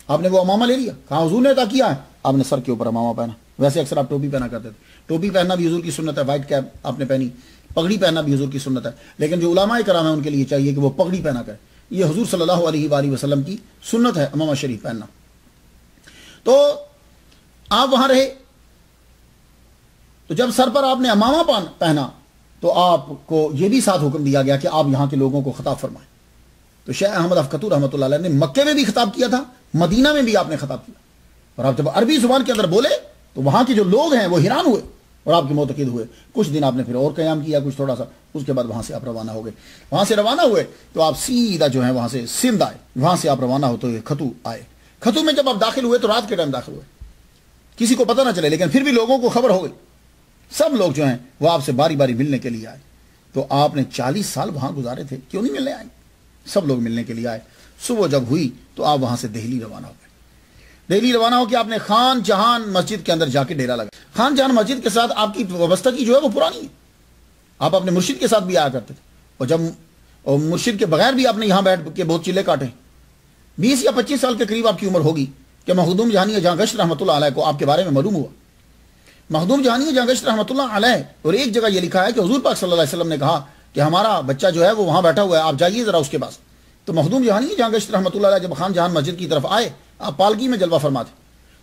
آپ نے وہ امامہ لے لیا، کہا حضور نے عطا کیا ہے. آپ نے سر کے اوپر امامہ پہنا. ویسے اکثر آپ ٹوپی پہنا کرتے تھے، ٹوپی پہننا بھی حضور کی سنت ہے، وائٹ کیپ آپ نے پہنی، پگڑی پہننا بھی حضور کی سنت ہے. لیکن جو علماء کرام ہیں ان کے لیے چاہیے کہ وہ پگڑی پہنا کرے. یہ حضور صلی اللہ علیہ وآلہ وسلم کی سنت ہے امامہ شریف پہننا. تو آپ وہاں رہے، تو جب سر پر آپ نے امامہ پہنا تو آپ کو یہ بھی ساتھ حکم دیا گیا کہ آپ یہاں کے لوگوں کو خطاب فرمائیں. تو شیخ احمد افقتو رحمۃ اللہ علیہ نے مکے میں بھی خطاب کیا تھا، مدینہ میں بھی آپ نے خطاب کیا. اور آپ جب عربی زبان کے اندر بولے تو وہاں کے جو لوگ ہیں وہ حیران ہوئے اور آپ کے معتقد ہوئے. کچھ دن آپ نے پھر اور قیام کیا، کچھ تھوڑا سا، اس کے بعد وہاں سے آپ روانہ ہو گئے. وہاں سے روانہ ہوئے تو آپ سیدھا جو ہے وہاں سے سندھ آئے. وہاں سے آپ روانہ ہو تو یہ کھتو آئے. کھتو میں جب آپ داخل ہوئے تو رات کے ٹائم داخل ہوئے، کسی کو پتہ نہ چلے، لیکن پھر بھی لوگوں کو خبر ہو گئی. سب لوگ جو ہیں وہ آپ سے باری باری ملنے کے لیے آئے. تو آپ نے 40 سال وہاں گزارے تھے، کیوں نہیں ملنے آئے؟ سب لوگ ملنے کے لیے آئے. صبح جب ہوئی تو آپ وہاں سے دہلی روانہ ہو گئے. دہلی روانہ ہو کے آپ نے خان جہان مسجد کے اندر جا کے ڈیرا لگا. خان جہان مسجد کے ساتھ آپ کی وابستگی جو ہے وہ پرانی ہے. آپ اپنے مرشد کے ساتھ بھی آیا کرتے تھے، اور جب مرشد کے بغیر بھی آپ نے یہاں بیٹھ کے بہت چلے کاٹے. 20 یا 25 سال کے قریب آپ کی عمر ہوگی کہ مخدوم جہانی جہاں گشت رحمۃ اللہ علیہ کو آپ کے بارے میں معلوم ہوا. مخدوم جہانی جہاں گشت رحمۃ اللہ علیہ، اور ایک جگہ یہ لکھا ہے کہ حضور پاک صلی اللہ علیہ وسلم نے کہا کہ ہمارا بچہ جو ہے وہ وہاں بیٹھا ہوا ہے، آپ جائیے ذرا اس کے پاس. تو مخدوم جہانی جہاں گشت رحمۃ اللہ علیہ جب خان جہان مسجد کی طرف آئے، آپ پالکی میں جلوہ فرما تھے،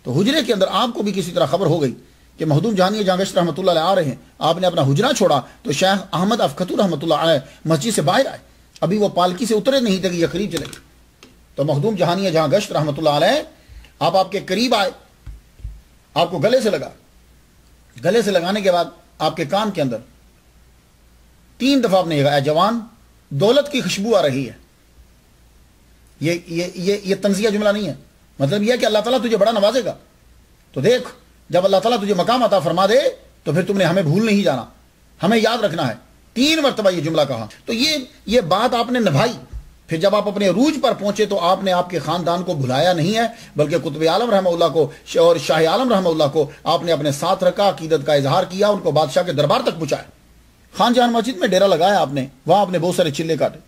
تو حجرے کے اندر آپ کو بھی کسی طرح خبر ہو گئی کہ مخدوم جہانی جہاں گشت رحمۃ اللہ علیہ آ رہے ہیں. آپ نے اپنا حجرہ چھوڑا تو شیخ احمد افقتو رحمۃ اللہ علیہ مسجد سے باہر آئے. ابھی وہ پالکی سے اترے نہیں تھے کہ یہ قریب چلے گئے. تو مخدوم جہانی جہاں گشت رحمۃ اللہ علیہ آپ کے قریب آئے، آپ کو گلے سے لگا. گلے سے لگانے کے بعد آپ کے کان کے اندر 3 دفعہ آپ نے کہا، اے جوان، دولت کی خوشبو آ رہی ہے. یہ تنزیہ جملہ نہیں ہے، مطلب یہ ہے کہ اللہ تعالیٰ تجھے بڑا نوازے گا. تو دیکھ، جب اللہ تعالیٰ تجھے مقام عطا فرما دے تو پھر تم نے ہمیں بھول نہیں جانا، ہمیں یاد رکھنا ہے. 3 مرتبہ یہ جملہ کہا. تو یہ بات آپ نے نبھائی. پھر جب آپ اپنے عروج پر پہنچے تو آپ نے آپ کے خاندان کو بھلایا نہیں ہے، بلکہ قطب عالم رحمہ اللہ کو اور شاہ عالم رحمہ اللہ کو آپ نے اپنے ساتھ رکھا، عقیدت کا اظہار کیا، ان کو بادشاہ کے دربار تک پہنچایا. خان جہان مسجد میں ڈیرا لگایا آپ نے، وہاں آپ نے بہت سارے چلے کاٹے.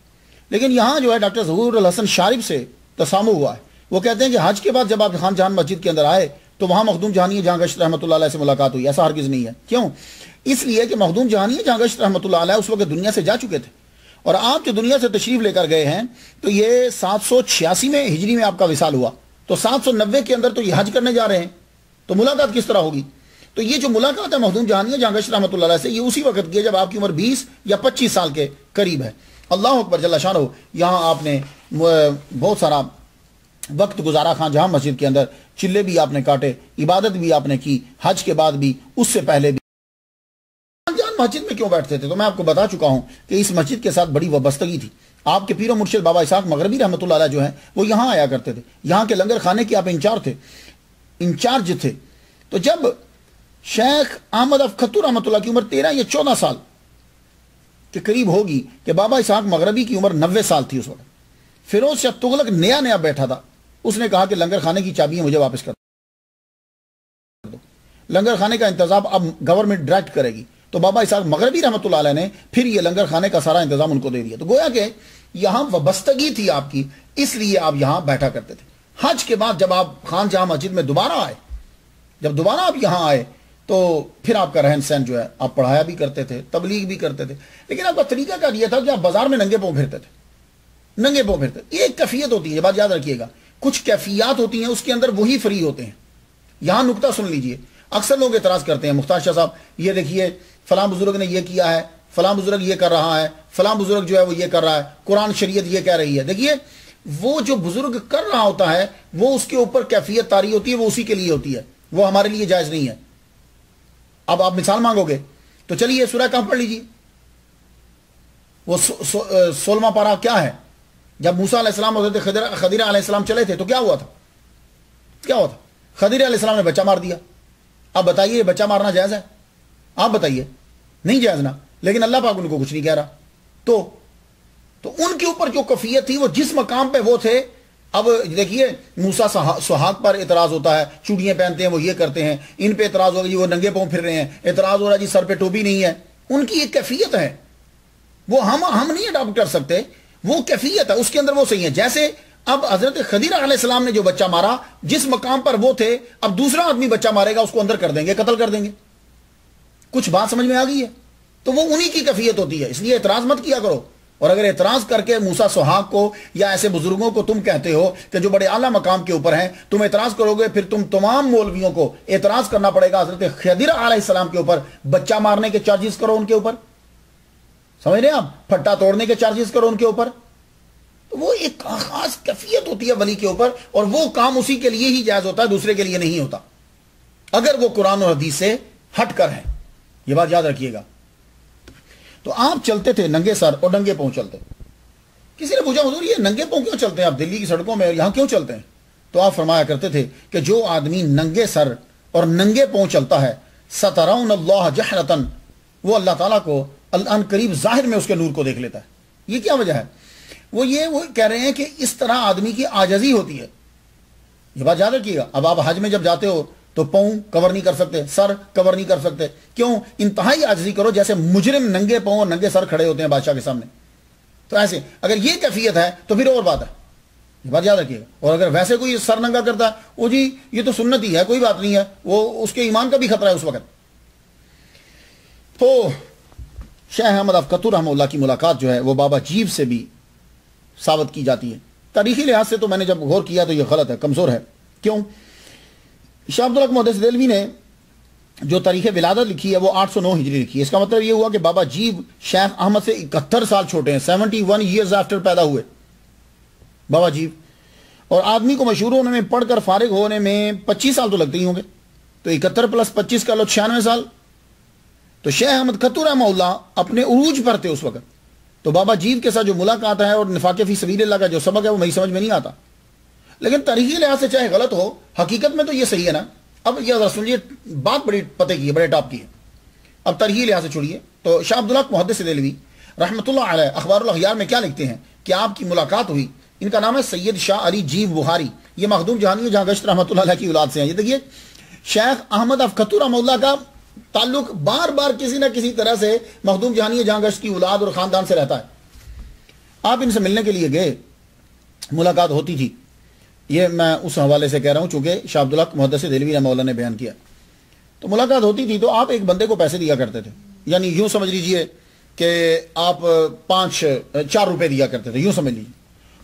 لیکن یہاں جو ہے ڈاکٹر ظہور الحسن شارب سے تسامح ہوا ہے. وہ کہتے ہیں کہ حج کے بعد جب آپ خان جہان مسجد کے اندر آئے تو وہاں مخدوم جہانی جہاں گشت رحمۃ اللہ علیہ سے ملاقات ہوئی. ایسا ہرگز نہیں ہے. کیوں؟ اس لیے کہ مخدوم جہانی جہاں گشت رحمۃ اللہ علیہ اس وقت دنیا سے جا چکے تھے، اور آپ جو دنیا سے تشریف لے کر گئے ہیں تو یہ 786 میں ہجری میں آپ کا وصال ہوا. تو 790 کے اندر تو یہ حج کرنے جا رہے ہیں، تو ملاقات کس طرح ہوگی؟ تو یہ جو ملاقات ہے مخدوم جہانی جہاں گشت رحمۃ اللہ علیہ سے، یہ اسی وقت کی ہے جب آپ کی عمر 20 یا 25 سال کے قریب ہے. اللہ اکبر جل شانہ. یہاں آپ نے بہت سارا وقت گزارا خان جہاں مسجد کے اندر. چلے بھی آپ نے کاٹے، عبادت بھی آپ نے کی، حج کے بعد بھی، اس سے پہلے بھی. خان جہان مسجد میں کیوں بیٹھتے تھے؟ تو میں آپ کو بتا چکا ہوں کہ اس مسجد کے ساتھ بڑی وابستگی تھی. آپ کے پیر و مرشد بابا اسحاق مغربی رحمۃ اللہ علیہ جو ہیں وہ یہاں آیا کرتے تھے. یہاں کے لنگر خانے کے آپ انچارج تھے. تو جب شیخ احمد افقتو رحمۃ اللہ کی عمر 13 یا 14 سال کے قریب ہوگی کہ بابا اسحاق مغربی کی عمر 90 سال تھی اس وقت. فیروز شاہ تغلق نیا بیٹھا تھا. اس نے کہا کہ لنگر خانے کی چابیاں مجھے واپس کر دو، لنگر خانے کا انتظام اب گورنمنٹ ڈائریکٹ کرے گی. تو بابا اسحاق مغربی رحمۃ اللہ علیہ نے پھر یہ لنگر خانے کا سارا انتظام ان کو دے دیا. تو گویا کہ یہاں وابستگی تھی آپ کی، اس لیے آپ یہاں بیٹھا کرتے تھے. حج کے بعد جب آپ خان جہاں مسجد میں دوبارہ آئے، جب دوبارہ آپ یہاں آئے تو پھر آپ کا رہن سہن جو ہے، آپ پڑھایا بھی کرتے تھے، تبلیغ بھی کرتے تھے. لیکن آپ کا طریقہ کیا یہ تھا کہ آپ بازار میں ننگے پاؤں پھرتے تھے. ننگے پاؤں پھرتے. یہ ایک کیفیت ہوتی ہے، یہ بات یاد رکھیے گا. کچھ کیفیات ہوتی ہیں، اس کے اندر وہی فری ہوتے ہیں. یہاں نکتہ سن لیجئے. اکثر لوگ اعتراض کرتے ہیں، مختار شاہ صاحب یہ دیکھیے فلاں بزرگ نے یہ کیا ہے، فلاں بزرگ یہ کر رہا ہے، فلاں بزرگ جو ہے وہ یہ کر رہا ہے، قرآن شریعت یہ کہہ رہی ہے. دیکھیے وہ جو بزرگ کر رہا ہوتا ہے وہ اس کے اوپر کیفیت طاری ہوتی ہے، وہ اسی کے لیے ہوتی ہے، وہ ہمارے لیے جائز نہیں ہے. اب آپ مثال مانگو گے تو چلیے سورہ کہف پڑھ لیجیے. وہ 16واں پارہ کیا ہے؟ جب موسیٰ علیہ السلام حضرت خضر علیہ السلام چلے تھے تو کیا ہوا تھا؟ کیا ہوا تھا؟ خضر علیہ السلام نے بچہ مار دیا. اب بتائیے بچہ مارنا جائز ہے؟ آپ بتائیے. نہیں جائز نا. لیکن اللہ پاک ان کو کچھ نہیں کہہ رہا. تو ان کے اوپر جو کفیت تھی، وہ جس مقام پہ وہ تھے اب دیکھیے موسیٰ سہاگ پر اعتراض ہوتا ہے، چوڑیاں پہنتے ہیں وہ یہ کرتے ہیں، ان پہ اعتراض ہوگا جی وہ ننگے پاؤں پھر رہے ہیں، اعتراض ہو رہا ہے جی سر پہ ٹوپی نہیں ہے. ان کی ایک کیفیت ہے، وہ ہم نہیں اڈاپٹ کر سکتے، وہ کیفیت ہے اس کے اندر، وہ صحیح ہے. جیسے اب حضرت خضر علیہ السلام نے جو بچہ مارا جس مقام پر وہ تھے، اب دوسرا آدمی بچہ مارے گا اس کو اندر کر دیں گے، قتل کر دیں گے. کچھ بات سمجھ میں آ گئی ہے؟ تو وہ انہی کی کیفیت ہوتی ہے. اس لیے اعتراض مت کیا کرو. اور اگر اعتراض کر کے موسیٰ سہاگ کو یا ایسے بزرگوں کو تم کہتے ہو کہ جو بڑے اعلیٰ مقام کے اوپر ہیں، تم اعتراض کرو گے، پھر تم تمام مولویوں کو اعتراض کرنا پڑے گا حضرت خضر علیہ السلام کے اوپر. بچہ مارنے کے چارجز کرو ان کے اوپر، سمجھ رہے ہیں آپ، پھٹا توڑنے کے چارجز کرو ان کے اوپر. تو وہ ایک خاص کیفیت ہوتی ہے ولی کے اوپر، اور وہ کام اسی کے لیے ہی جائز ہوتا ہے، دوسرے کے لیے نہیں ہوتا اگر وہ قرآن اور حدیث سے ہٹ کر ہے. یہ بات یاد رکھیے گا. تو آپ چلتے تھے ننگے سر اور ننگے پاؤں چلتے. کسی نے پوچھا حضور یہ ننگے پاؤں کیوں چلتے ہیں آپ دلی کی سڑکوں میں، یہاں کیوں چلتے ہیں؟ تو آپ فرمایا کرتے تھے کہ جو آدمی ننگے سر اور ننگے پاؤں چلتا ہے، سترون اللہ جہرتن، وہ اللہ تعالیٰ کو ان قریب ظاہر میں اس کے نور کو دیکھ لیتا ہے. یہ کیا وجہ ہے؟ وہ کہہ رہے ہیں کہ اس طرح آدمی کی عاجزی ہوتی ہے. یہ بات یاد رکھیے گا. اب آپ حج میں جب جاتے ہو تو پاؤں کور نہیں کر سکتے، سر کور نہیں کر سکتے. کیوں؟ انتہائی عاجزی کرو، جیسے مجرم ننگے پاؤں اور ننگے سر کھڑے ہوتے ہیں بادشاہ کے سامنے. تو ایسے اگر یہ کیفیت ہے تو پھر اور بات ہے، یہ بات یاد رکھیے گا. اور اگر ویسے کوئی سر ننگا کرتا ہے، وہ جی یہ تو سنت ہی ہے، کوئی بات نہیں ہے، وہ اس کے ایمان کا بھی خطرہ ہے اس وقت. تو شیخ احمد افقتو رحمہ اللہ کی ملاقات جو ہے وہ بابا جیب سے بھی ثابت کی جاتی ہے. تاریخی لحاظ سے تو میں نے جب غور کیا تو یہ غلط ہے، کمزور ہے. کیوں؟ شاہ عبدالحق محدث دہلوی نے جو تاریخ ولادت لکھی ہے وہ 809 ہجری لکھی ہے. اس کا مطلب یہ ہوا کہ بابا جیب شیخ احمد سے 71 سال چھوٹے ہیں، 71 ایئرز آفٹر پیدا ہوئے بابا جیب. اور آدمی کو مشہور ہونے میں، پڑھ کر فارغ ہونے میں 25 سال تو لگتے ہی ہوں گے. تو 71 پلس 25 کا لو 96 سال. تو شیخ احمد قطو رحمہ اللہ اپنے عروج پر تھے اس وقت. تو بابا جیب کے ساتھ جو ملاقات ہے اور نفاق فی سبیل اللہ کا جو سبق ہے وہ میری سمجھ میں نہیں آتا. لیکن تاریخی لحاظ سے چاہے غلط ہو، حقیقت میں تو یہ صحیح ہے نا. اب یہ ذرا سنیے، بات بڑی پتے کی ہے، بڑے ٹاپ کی ہے. اب تاریخی لحاظ سے چھوڑیے. تو شاہ عبدالحق محدث دہلوی رحمۃ اللہ علیہ اخبار الاخیار میں کیا لکھتے ہیں کہ آپ کی ملاقات ہوئی. ان کا نام ہے سید شاہ علی جیب بخاری. یہ مخدوم جہانی جہاں گشت رحمۃ اللہ علیہ کی اولاد سے ہیں. یہ دیکھیے شیخ احمد افقتو رحمہ اللہ کا تعلق بار بار کسی نہ کسی طرح سے مخدوم جہانی جہاں گشت کی اولاد اور خاندان سے رہتا ہے. آپ ان سے ملنے کے لیے گئے، ملاقات ہوتی تھی. یہ میں اس حوالے سے کہہ رہا ہوں چونکہ شاہ عبدالحق محدث دہلوی رحمہ اللہ نے بیان کیا. تو ملاقات ہوتی تھی تو آپ ایک بندے کو پیسے دیا کرتے تھے، یعنی یوں سمجھ لیجئے کہ آپ 4 روپے دیا کرتے تھے، یوں سمجھ لیجیے.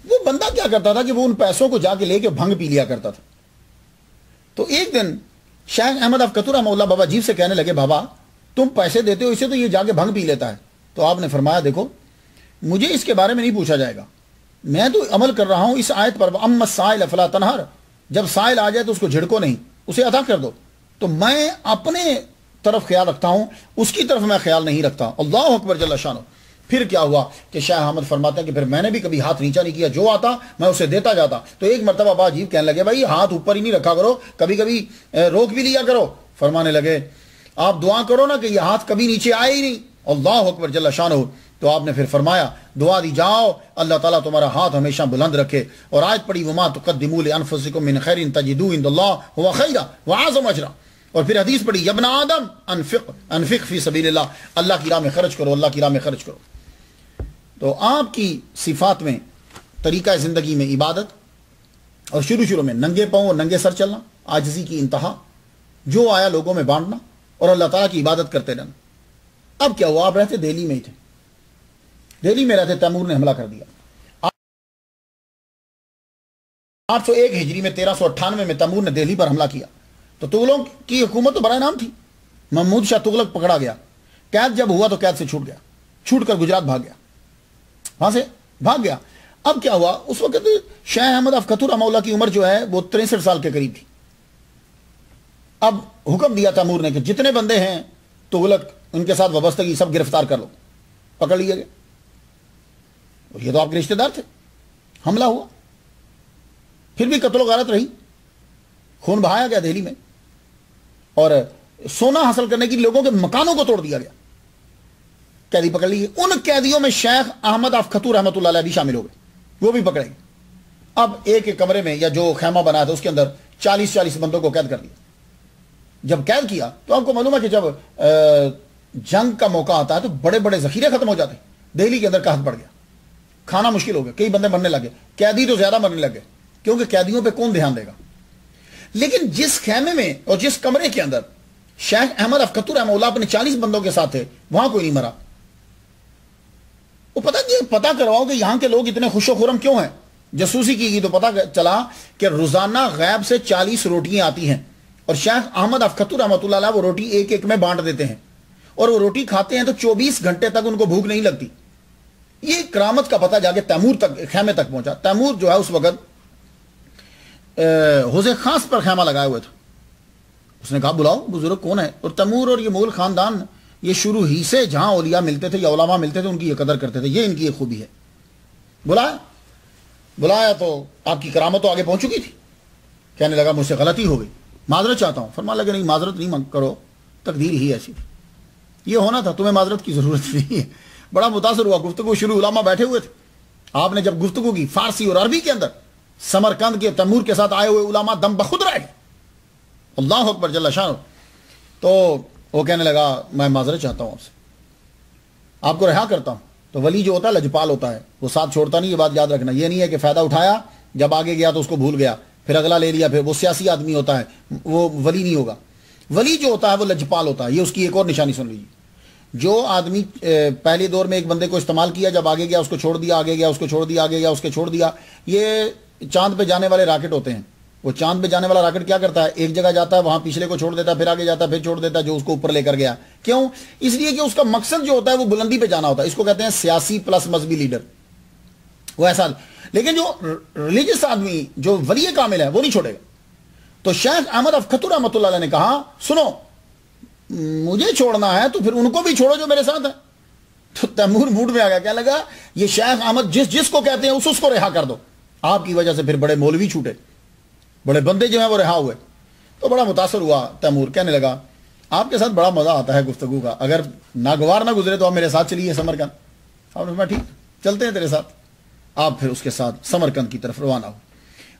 وہ بندہ کیا کرتا تھا کہ وہ ان پیسوں کو جا کے لے کے بھنگ پی لیا کرتا تھا. تو ایک دن شیخ احمد افقتو رحمہ اللہ بابا جیب سے کہنے لگے، بابا تم پیسے دیتے ہو اسے تو یہ جا کے بھنگ پی لیتا ہے. تو آپ نے فرمایا دیکھو مجھے اس کے بارے میں نہیں پوچھا جائے گا، میں تو عمل کر رہا ہوں اس آیت پر، اما السائل فلا تنہر، جب سائل آ جائے تو اس کو جھڑکو نہیں، اسے عطا کر دو. تو میں اپنے طرف خیال رکھتا ہوں، اس کی طرف میں خیال نہیں رکھتا. اللہ اکبر جل شانہ. پھر کیا ہوا کہ شاہ احمد فرماتے ہیں کہ پھر میں نے بھی کبھی ہاتھ نیچا نہیں کیا، جو آتا میں اسے دیتا جاتا. تو ایک مرتبہ بابا جیب کہنے لگے بھائی ہاتھ اوپر ہی نہیں رکھا کرو، کبھی کبھی روک بھی لیا کرو. فرمانے لگے آپ دعا کرو نا کہ یہ ہاتھ کبھی نیچے آئے ہی نہیں. اللہ اکبر جل شانہ. تو آپ نے پھر فرمایا دعا دی جاؤ اللہ تعالیٰ تمہارا ہاتھ ہمیشہ بلند رکھے. اور آیت پڑھی وما تقدموا لانفسکم من خیر تجدوه عند اللہ هو خیرا واعظم اجرا. اور پھر حدیث پڑھی یا ابن آدم انفق فی سبیل اللہ، اللہ کی راہ میں خرچ کرو، اللہ کی راہ میں خرچ کرو. تو آپ کی صفات میں طریقہ زندگی میں عبادت، اور شروع میں ننگے پاؤں اور ننگے سر چلنا، عاجزی کی انتہا، جو آیا لوگوں میں بانٹنا اور اللہ تعالیٰ کی عبادت کرتے رہنا. اب کیا ہوا؟ آپ رہتے دہلی میں ہی تھے، دہلی میں رہتے، تیمور نے حملہ کر دیا. 801 ہجری میں 1398 میں تیمور نے دہلی پر حملہ کیا. تو تغلق کی حکومت تو برائے نام تھی. محمود شاہ تغلق پکڑا گیا، قید جب ہوا تو قید سے چھوٹ گیا، چھوٹ کر گجرات بھاگ گیا، وہاں سے بھاگ گیا. اب کیا ہوا؟ اس وقت شاہ احمد افقتو رحمہ اللہ کی عمر جو ہے وہ 63 سال کے قریب تھی. اب حکم دیا تیمور نے کہ جتنے بندے ہیں تغلق ان کے ساتھ وابستگی سب گرفتار کر لو. پکڑ لیے گئے. یہ تو آپ کے رشتہ دار تھے. حملہ ہوا، پھر بھی قتل و غارت رہی، خون بہایا گیا دہلی میں، اور سونا حاصل کرنے کی لوگوں کے مکانوں کو توڑ دیا گیا. قیدی پکڑ لیے. ان قیدیوں میں شیخ احمد افقتو رحمۃ اللہ علیہ بھی شامل ہو گئے، وہ بھی پکڑے گئے. اب ایک ایک کمرے میں یا جو خیمہ بنا تھا اس کے اندر 40 بندوں کو قید کر دیا. جب قید کیا تو آپ کو معلوم ہے کہ جب جنگ کا موقع آتا ہے تو بڑے بڑے ذخیرے ختم ہو جاتے ہیں. دہلی کے اندر قحط پڑ گیا, کھانا مشکل ہو گیا, کئی بندے مرنے لگے, قیدی تو زیادہ مرنے لگے کیونکہ قیدیوں پہ کون دھیان دے گا. لیکن جس خیمے میں اور جس کمرے کے اندر شیخ احمد افختو رحمہ اللہ اپنے 40 بندوں کے ساتھ تھے, وہاں کوئی نہیں مرا. وہ پتا کرواؤ کہ یہاں کے لوگ اتنے خوش و خرم کیوں ہیں. جاسوسی کی گئی تو پتا چلا کہ روزانہ غیب سے 40 روٹیاں آتی ہیں اور شیخ احمد افختو رحمۃ اللہ علیہ وہ روٹی ایک ایک میں بانٹ دیتے ہیں, اور وہ روٹی کھاتے ہیں تو 24 گھنٹے تک ان کو بھوک نہیں لگتی. یہ کرامت کا پتہ جا کے تیمور تک خیمے تک پہنچا. تیمور جو ہے اس وقت حوض خاص پر خیمہ لگائے ہوئے تھا. اس نے کہا بلاؤ بزرگ کون ہے. اور تیمور اور یہ مغل خاندان یہ شروع ہی سے جہاں اولیاء ملتے تھے یا علماء ملتے تھے ان کی یہ قدر کرتے تھے. یہ ان کی یہ خوبی ہے. بلایا تو آپ کی کرامت تو آگے پہنچ چکی تھی. کہنے لگا مجھ سے غلطی ہو گئی, معذرت چاہتا ہوں. فرما لگے نہیں, معذرت نہیں کرو, تقدیر ہی ایسی تھی, یہ ہونا تھا, تمہیں معذرت کی ضرورت نہیں ہے. بڑا متاثر ہوا. گفتگو شروع, علماء بیٹھے ہوئے تھے. آپ نے جب گفتگو کی فارسی اور عربی کے اندر, سمرقند کے تیمور کے ساتھ آئے ہوئے علماء دم بخود رہ گئے. اللہ اکبر جل شانہ. تو وہ کہنے لگا میں معذرت چاہتا ہوں آپ سے, آپ کو رہا کرتا ہوں. تو ولی جو ہوتا ہے لجپال ہوتا ہے, وہ ساتھ چھوڑتا نہیں. یہ بات یاد رکھنا. یہ نہیں ہے کہ فائدہ اٹھایا, جب آگے گیا تو اس کو بھول گیا, پھر اگلا لے لیا, پھر وہ سیاسی آدمی ہوتا ہے, وہ ولی نہیں ہوگا. ولی جو ہوتا ہے وہ لجپال ہوتا ہے. یہ اس کی ایک اور نشانی سن لیجیے. جو آدمی پہلے دور میں ایک بندے کو استعمال کیا, جب آگے گیا اس کو چھوڑ دیا, آگے گیا اس کو چھوڑ دیا, آگے گیا اس کو چھوڑ دیا. یہ چاند پہ جانے والے راکٹ ہوتے ہیں. وہ چاند پہ جانے والا راکٹ کیا کرتا ہے, ایک جگہ جاتا ہے, وہاں پچھلے کو چھوڑ دیتا ہے, پھر آگے جاتا ہے, پھر چھوڑ دیتا ہے جو اس کو اوپر لے کر گیا. کیوں؟ اس لیے کہ اس کا مقصد جو ہوتا ہے وہ بلندی پہ جانا ہوتا ہے. اس کو کہتے ہیں سیاسی پلس مذہبی لیڈر, وہ ایسا. لیکن جو ریلیجس آدمی جو ولی کامل ہے وہ نہیں چھوڑے گا. تو شیخ احمد افختو رحمۃ اللہ علیہ نے کہا سنو, مجھے چھوڑنا ہے تو پھر ان کو بھی چھوڑو جو میرے ساتھ ہے. تو تیمور موڈ میں آ گیا, کیا لگا یہ شیخ احمد جس کو کہتے ہیں اس کو رہا کر دو. آپ کی وجہ سے پھر بڑے مولوی چھوٹے, بڑے بندے جو ہیں وہ رہا ہوئے. تو بڑا متاثر ہوا تیمور. کہنے لگا آپ کے ساتھ بڑا مزہ آتا ہے گفتگو کا, اگر ناگوار نہ گزرے تو آپ میرے ساتھ چلیے سمرقند. آپ نے کہا ٹھیک چلتے ہیں تیرے ساتھ. آپ پھر اس کے ساتھ سمرقند کی طرف روانہ ہو.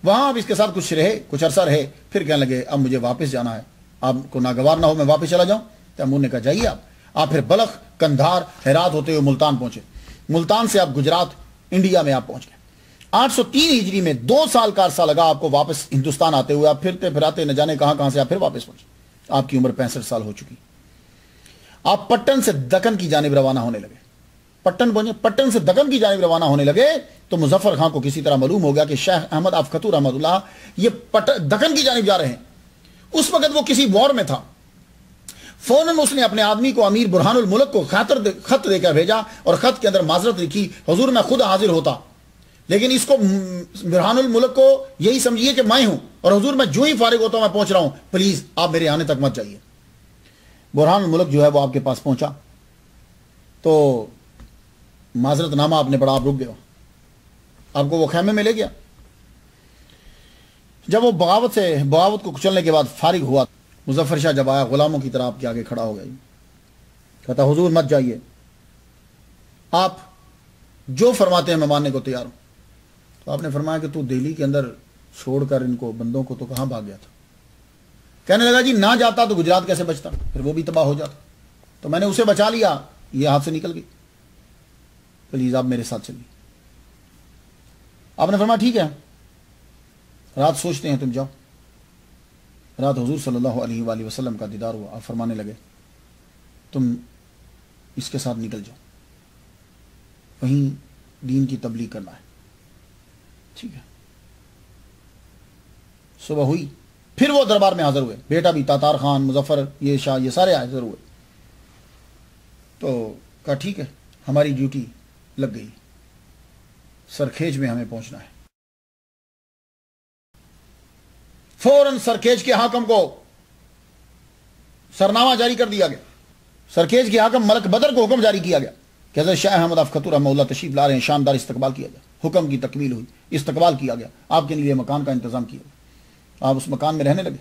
وہاں آپ اس کے ساتھ کچھ عرصہ رہے, پھر کہنے لگے اب مجھے واپس جانا ہے, آپ کو ناگوار نہ ہو میں واپس چلا جاؤں. تیمور نے کہا جائیے آپ پھر بلخ, کندھار, ہرات ہوتے ہوئے ملتان پہنچے. ملتان سے آپ گجرات, انڈیا میں آپ پہنچ گئے. 803 ہجری میں 2 سال کا عرصہ لگا آپ کو واپس ہندوستان آتے ہوئے. آپ پھرتے پھراتے نہ جانے کہاں سے آپ پھر واپس پہنچے. آپ کی عمر 65 سال ہو چکی. آپ پٹن سے دکن کی جانب روانہ ہونے لگے. پٹن پہنچے, پٹن سے دکن کی جانب روانہ ہونے لگے تو مظفر خان کو کسی طرح معلوم ہو گیا کہ شیخ احمد افختو رحمۃ اللہ یہ دکن کی جانب جا رہے ہیں. اس وقت وہ کسی وار میں تھا. فوراً اس نے اپنے آدمی کو امیر برہان الملک کو خط دے کر بھیجا اور خط کے اندر معذرت لکھی, حضور میں خود حاضر ہوتا, لیکن اس کو برہان الملک کو یہی سمجھیے کہ میں ہوں, اور حضور میں جو ہی فارغ ہوتا ہوں میں پہنچ رہا ہوں, پلیز آپ میرے آنے تک مت جائیے. برہان الملک جو ہے وہ آپ کے پاس پہنچا تو معذرت نامہ آپ نے پڑھا, آپ رک گئے, آپ کو وہ خیمے میں لے گیا. جب وہ بغاوت کو کچلنے کے بعد فارغ ہوا, مظفر شاہ جب آیا غلاموں کی طرح آپ کے آگے کھڑا ہو گیا. کہتا حضور مت جائیے, آپ جو فرماتے ہیں میں ماننے کو تیار ہوں. تو آپ نے فرمایا کہ تو دہلی کے اندر چھوڑ کر ان کو بندوں کو تو کہاں بھاگ گیا تھا. کہنے لگا جی نہ جاتا تو گجرات کیسے بچتا, پھر وہ بھی تباہ ہو جاتا. تو میں نے اسے بچا لیا, یہ ہاتھ سے نکل گئی, پلیز آپ میرے ساتھ چلیے. آپ نے فرمایا ٹھیک ہے, رات سوچتے ہیں, تم جاؤ. رات حضور صلی اللہ علیہ وآلہ وسلم کا دیدار ہوا. آپ فرمانے لگے تم اس کے ساتھ نکل جاؤ, وہیں دین کی تبلیغ کرنا ہے. ٹھیک ہے. صبح ہوئی, پھر وہ دربار میں حاضر ہوئے. بیٹا بھی تاتار خان, مظفر, یہ شاہ, یہ سارے حاضر ہوئے. تو کہا ٹھیک ہے ہماری ڈیوٹی لگ گئی, سرکھیج میں ہمیں پہنچنا ہے. فوراً سرکھیج کے حاکم کو سرنامہ جاری کر دیا گیا. سرکھیج کے حاکم ملک بدر کو حکم جاری کیا گیا کہ حضرت شیخ احمد افختو رحمہ اللہ تشریف لا رہے ہیں, شاندار استقبال کیا گیا. حکم کی تکمیل ہوئی, استقبال کیا گیا, آپ کے لیے مکان کا انتظام کیا گیا. آپ اس مکان میں رہنے لگے.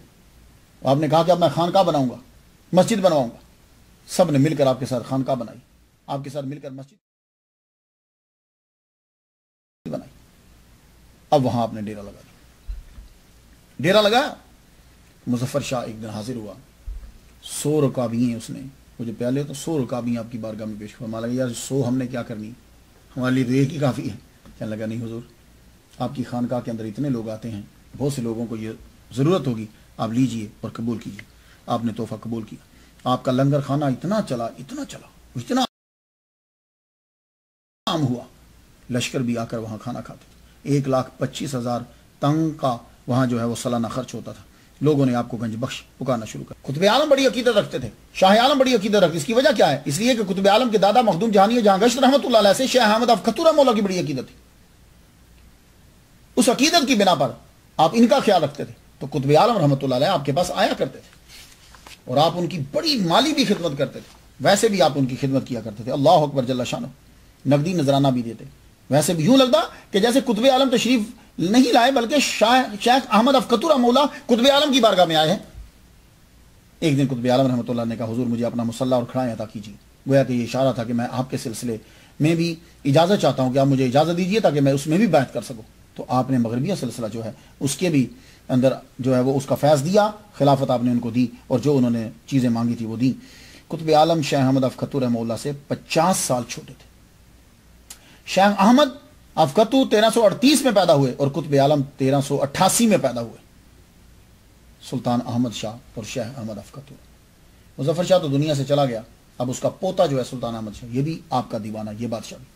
آپ نے کہا کہ اب میں خانقاہ بناؤں گا, مسجد بنواؤں گا. سب نے مل کر آپ کے ساتھ خانقاہ بنائی, آپ کے ساتھ مل کر مسجد بنائی. اب وہاں آپ نے ڈیرا لگا دیا، ڈیرا لگایا۔ مظفر شاہ ایک دن حاضر ہوا، 100 رکابییں اس نے، وہ جو پیالے تو 100 رکابییں آپ کی بارگاہ میں پیش فرما لگا، یار 100 ہم نے کیا کرنی، ہمارے لیے تو ایک ہی کافی ہے۔ کہنے لگا نہیں حضور، آپ کی خانقاہ کے اندر اتنے لوگ آتے ہیں، بہت سے لوگوں کو یہ ضرورت ہوگی، آپ لیجئے اور قبول کیجئے۔ آپ نے تحفہ قبول کیا۔ آپ کا لنگر خانہ اتنا چلا اتنا عام ہوا، لشکر بھی آ کر وہاں کھانا کھاتے تھے۔ 1,25,000 تنگ کا وہاں جو ہے وہ سالانہ خرچ ہوتا تھا۔ لوگوں نے آپ کو گنج بخش پکارنا شروع کر۔ قطب عالم بڑی عقیدت رکھتے تھے، شاہ عالم بڑی عقیدت رکھتے۔ اس کی وجہ کیا ہے؟ اس لیے کہ قطب عالم کے دادا مخدوم جہانی جہاں گشت رحمۃ اللہ علیہ سے شیخ احمد افخر مولا کی بڑی عقیدت تھی۔ اس عقیدت کی بنا پر آپ ان کا خیال رکھتے تھے، تو قطب عالم رحمۃ اللہ علیہ آپ کے پاس آیا کرتے تھے اور آپ ان کی بڑی مالی بھی خدمت کرتے تھے، ویسے بھی آپ ان کی خدمت کیا کرتے تھے۔ اللہ اکبر جل شانہ، نقدی نذرانہ بھی دیتے۔ ویسے بھی یوں لگتا کہ جیسے قطب عالم تشریف نہیں لائے بلکہ شیخ احمد افخر مولا قطب عالم کی بارگاہ میں آئے ہیں۔ ایک دن قطب عالم رحمۃ اللہ نے کہا حضور مجھے اپنا مصلی اور کھڑائیں عطا کیجیے۔ گویا کہ یہ اشارہ تھا کہ میں آپ کے سلسلے میں بھی اجازت چاہتا ہوں کہ آپ مجھے اجازت دیجیے تاکہ میں اس میں بھی بیعت کر سکوں۔ تو آپ نے مغربیہ سلسلہ جو ہے اس کے بھی اندر جو ہے وہ اس کا فیض دیا، خلافت آپ نے ان کو دی، اور جو انہوں نے چیزیں مانگی تھی وہ دی۔ قطب عالم شیخ احمد افخر رحمہ اللہ سے 50 سال چھوٹے تھے۔ شیخ احمد افخر 1338 میں پیدا ہوئے اور قطب عالم 1388 میں پیدا ہوئے۔ سلطان احمد شاہ اور شیخ احمد افخر۔ مظفر شاہ تو دنیا سے چلا گیا، اب اس کا پوتا جو ہے سلطان احمد شاہ، یہ بھی آپ کا دیوانہ، یہ بادشاہ بھی،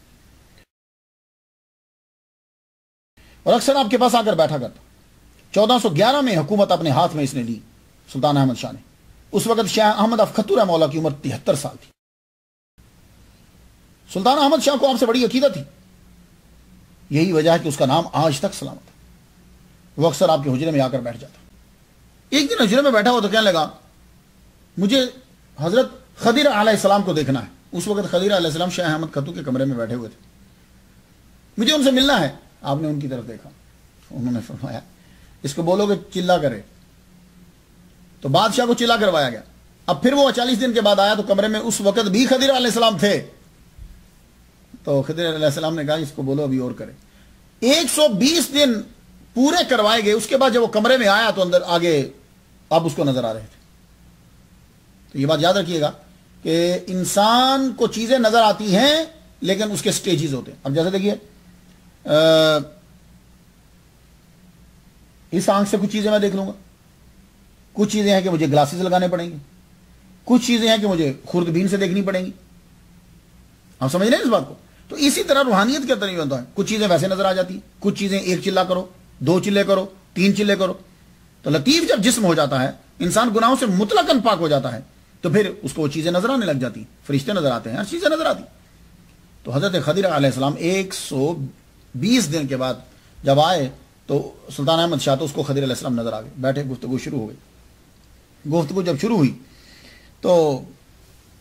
اور اکثر آپ کے پاس آ کر بیٹھا کرتا۔ 1411 میں حکومت اپنے ہاتھ میں اس نے لی سلطان احمد شاہ نے۔ اس وقت شیخ احمد افخر مولا کی عمر 73 سال تھی۔ سلطان احمد شاہ کو آپ سے بڑی عقیدت تھی، یہی وجہ ہے کہ اس کا نام آج تک سلامت ہے۔ وہ اکثر آپ کے حجرے میں آ کر بیٹھ جاتا۔ ایک دن حجرے میں بیٹھا ہوا تو کہنے لگا مجھے حضرت خضر علیہ السلام کو دیکھنا ہے۔ اس وقت خضر علیہ السلام شیخ احمد خطو کے کمرے میں بیٹھے ہوئے تھے، مجھے ان سے ملنا ہے۔ آپ نے ان کی طرف دیکھا، انہوں نے فرمایا اس کو بولو کہ چلا کرے، تو بادشاہ کو چلا کروایا گیا۔ اب پھر وہ 40 دن کے بعد آیا تو کمرے میں اس وقت بھی خضر علیہ السلام تھے۔ تو خضر علیہ السلام نے کہا اس کو بولو ابھی اور کرے۔ 120 دن پورے کروائے گئے۔ اس کے بعد جب وہ کمرے میں آیا تو اندر آگے اب اس کو نظر آ رہے تھے۔ تو یہ بات یاد رکھیے گا کہ انسان کو چیزیں نظر آتی ہیں لیکن اس کے سٹیجز ہوتے ہیں۔ اب جیسے دیکھیے اس آنکھ سے کچھ چیزیں میں دیکھ لوں گا، کچھ چیزیں ہیں کہ مجھے گلاسز لگانے پڑیں گے، کچھ چیزیں ہیں کہ مجھے خوردبین سے دیکھنی پڑیں گی۔ آپ سمجھ رہے ہیں اس بات کو؟ تو اسی طرح روحانیت کے اندر نہیں ہوتا ہے، کچھ چیزیں ویسے نظر آ جاتی ہیں، کچھ چیزیں 1 چلہ کرو، 2 چلے کرو، 3 چلے کرو۔ تو لطیف جب جسم ہو جاتا ہے، انسان گناہوں سے مطلقاً پاک ہو جاتا ہے، تو پھر اس کو وہ چیزیں نظر آنے لگ جاتی ہیں، فرشتے نظر آتے ہیں، ہر چیزیں نظر آتی۔ تو حضرت خضر علیہ السلام 120 دن کے بعد جب آئے تو سلطان احمد شاہ تو اس کو خضر علیہ السلام نظر آ گئے، بیٹھے، گفتگو شروع ہو گئی۔ گفتگو جب شروع ہوئی تو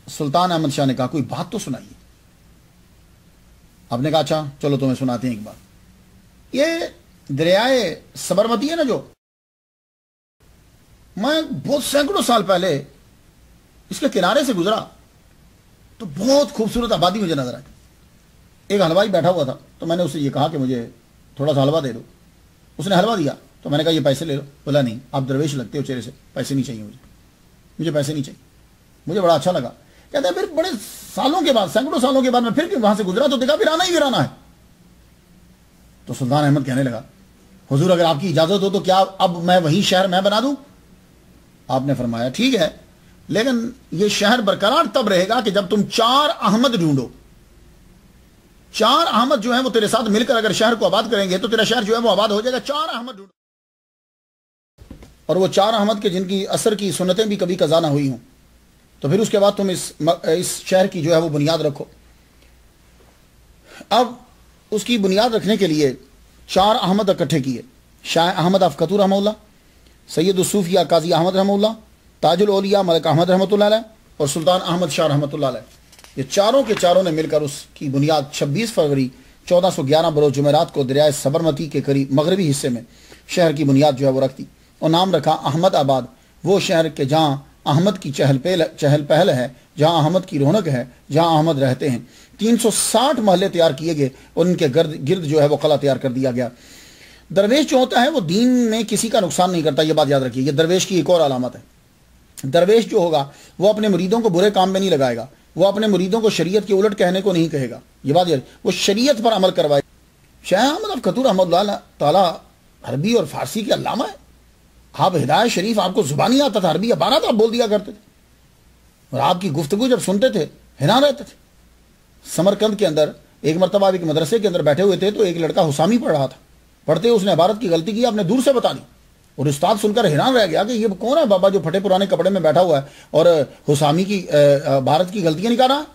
سلطان احمد شاہ نے کہا کوئی بات تو سنائیے۔ آپ نے کہا اچھا چلو تمہیں سناتے ہیں ایک بات۔ یہ دریائے سبرمتی ہے نا، جو میں بہت سینکڑوں سال پہلے اس کے کنارے سے گزرا تو بہت خوبصورت آبادی مجھے نظر آئی۔ ایک حلوائی بیٹھا ہوا تھا تو میں نے اسے یہ کہا کہ مجھے تھوڑا سا حلوہ دے دو۔ اس نے حلوہ دیا تو میں نے کہا یہ پیسے لے لو۔ بولا نہیں، آپ درویش لگتے ہو چہرے سے، پیسے نہیں چاہیے مجھے پیسے نہیں چاہیے۔ مجھے بڑا اچھا لگا۔ کہتا ہے پھر بڑے سالوں کے بعد، سینکڑوں سالوں کے بعد میں پھر وہاں سے گزرا تو دیکھا ویرانہ ہی ویرانہ ہے۔ تو سلطان احمد کہنے لگا حضور اگر آپ کی اجازت ہو تو کیا اب میں وہی شہر میں بنا دوں؟ آپ نے فرمایا ٹھیک ہے، لیکن یہ شہر برقرار تب رہے گا کہ جب تم 4 احمد ڈھونڈو۔ 4 احمد جو ہیں وہ تیرے ساتھ مل کر اگر شہر کو آباد کریں گے تو تیرا شہر جو ہے وہ آباد ہو جائے گا۔ 4 احمد ڈھونڈو، اور وہ 4 احمد کے جن کی اثر کی سنتیں بھی کبھی قضا نہ ہوئی ہوں، تو پھر اس کے بعد تم اس شہر کی جو ہے وہ بنیاد رکھو۔ اب اس کی بنیاد رکھنے کے لیے 4 احمد اکٹھے کیے، شاہ احمد افخر رحمہ اللہ، سید الصوفیہ قاضی احمد رحمہ اللہ، تاج الاولیاء ملک احمد رحمۃ اللہ علیہ، اور سلطان احمد شاہ رحمۃ اللہ علیہ۔ یہ چاروں کے چاروں نے مل کر اس کی بنیاد 26 فروری 1411 بروز جمعرات کو دریائے سبرمتی کے قریب مغربی حصے میں شہر کی بنیاد جو ہے وہ رکھ دی، اور نام رکھا احمد آباد، وہ شہر کے جہاں احمد کی چہل پہل ہے، جہاں احمد کی رونق ہے، جہاں احمد رہتے ہیں۔ 360 محلے تیار کیے گئے اور ان کے گرد جو ہے وہ قلعہ تیار کر دیا گیا۔ درویش جو ہوتا ہے وہ دین میں کسی کا نقصان نہیں کرتا، یہ بات یاد رکھیے، یہ درویش کی ایک اور علامت ہے۔ درویش جو ہوگا وہ اپنے مریدوں کو برے کام میں نہیں لگائے گا، وہ اپنے مریدوں کو شریعت کے الٹ کہنے کو نہیں کہے گا، یہ بات یاد، وہ شریعت پر عمل کروائے گا۔ شیخ احمد افخطو رحمۃ اللہ تعالیٰ عربی اور فارسی کے علامہ ہے۔ آپ ہدایت شریف آپ کو زبانی آتا تھا، عربی عبارات آپ بول دیا کرتے تھے، اور آپ کی گفتگو جب سنتے تھے حیران رہتے تھے۔ سمرقند کے اندر ایک مرتبہ ایک مدرسے کے اندر بیٹھے ہوئے تھے تو ایک لڑکا حسامی پڑھ رہا تھا، پڑھتے اس نے عبارت کی غلطی کی، آپ نے دور سے بتا دی، اور استاد سن کر حیران رہ گیا کہ یہ کون ہے بابا جو پھٹے پرانے کپڑے میں بیٹھا ہوا ہے اور حسامی کی عبارت کی غلطیاں نکال رہا ہے۔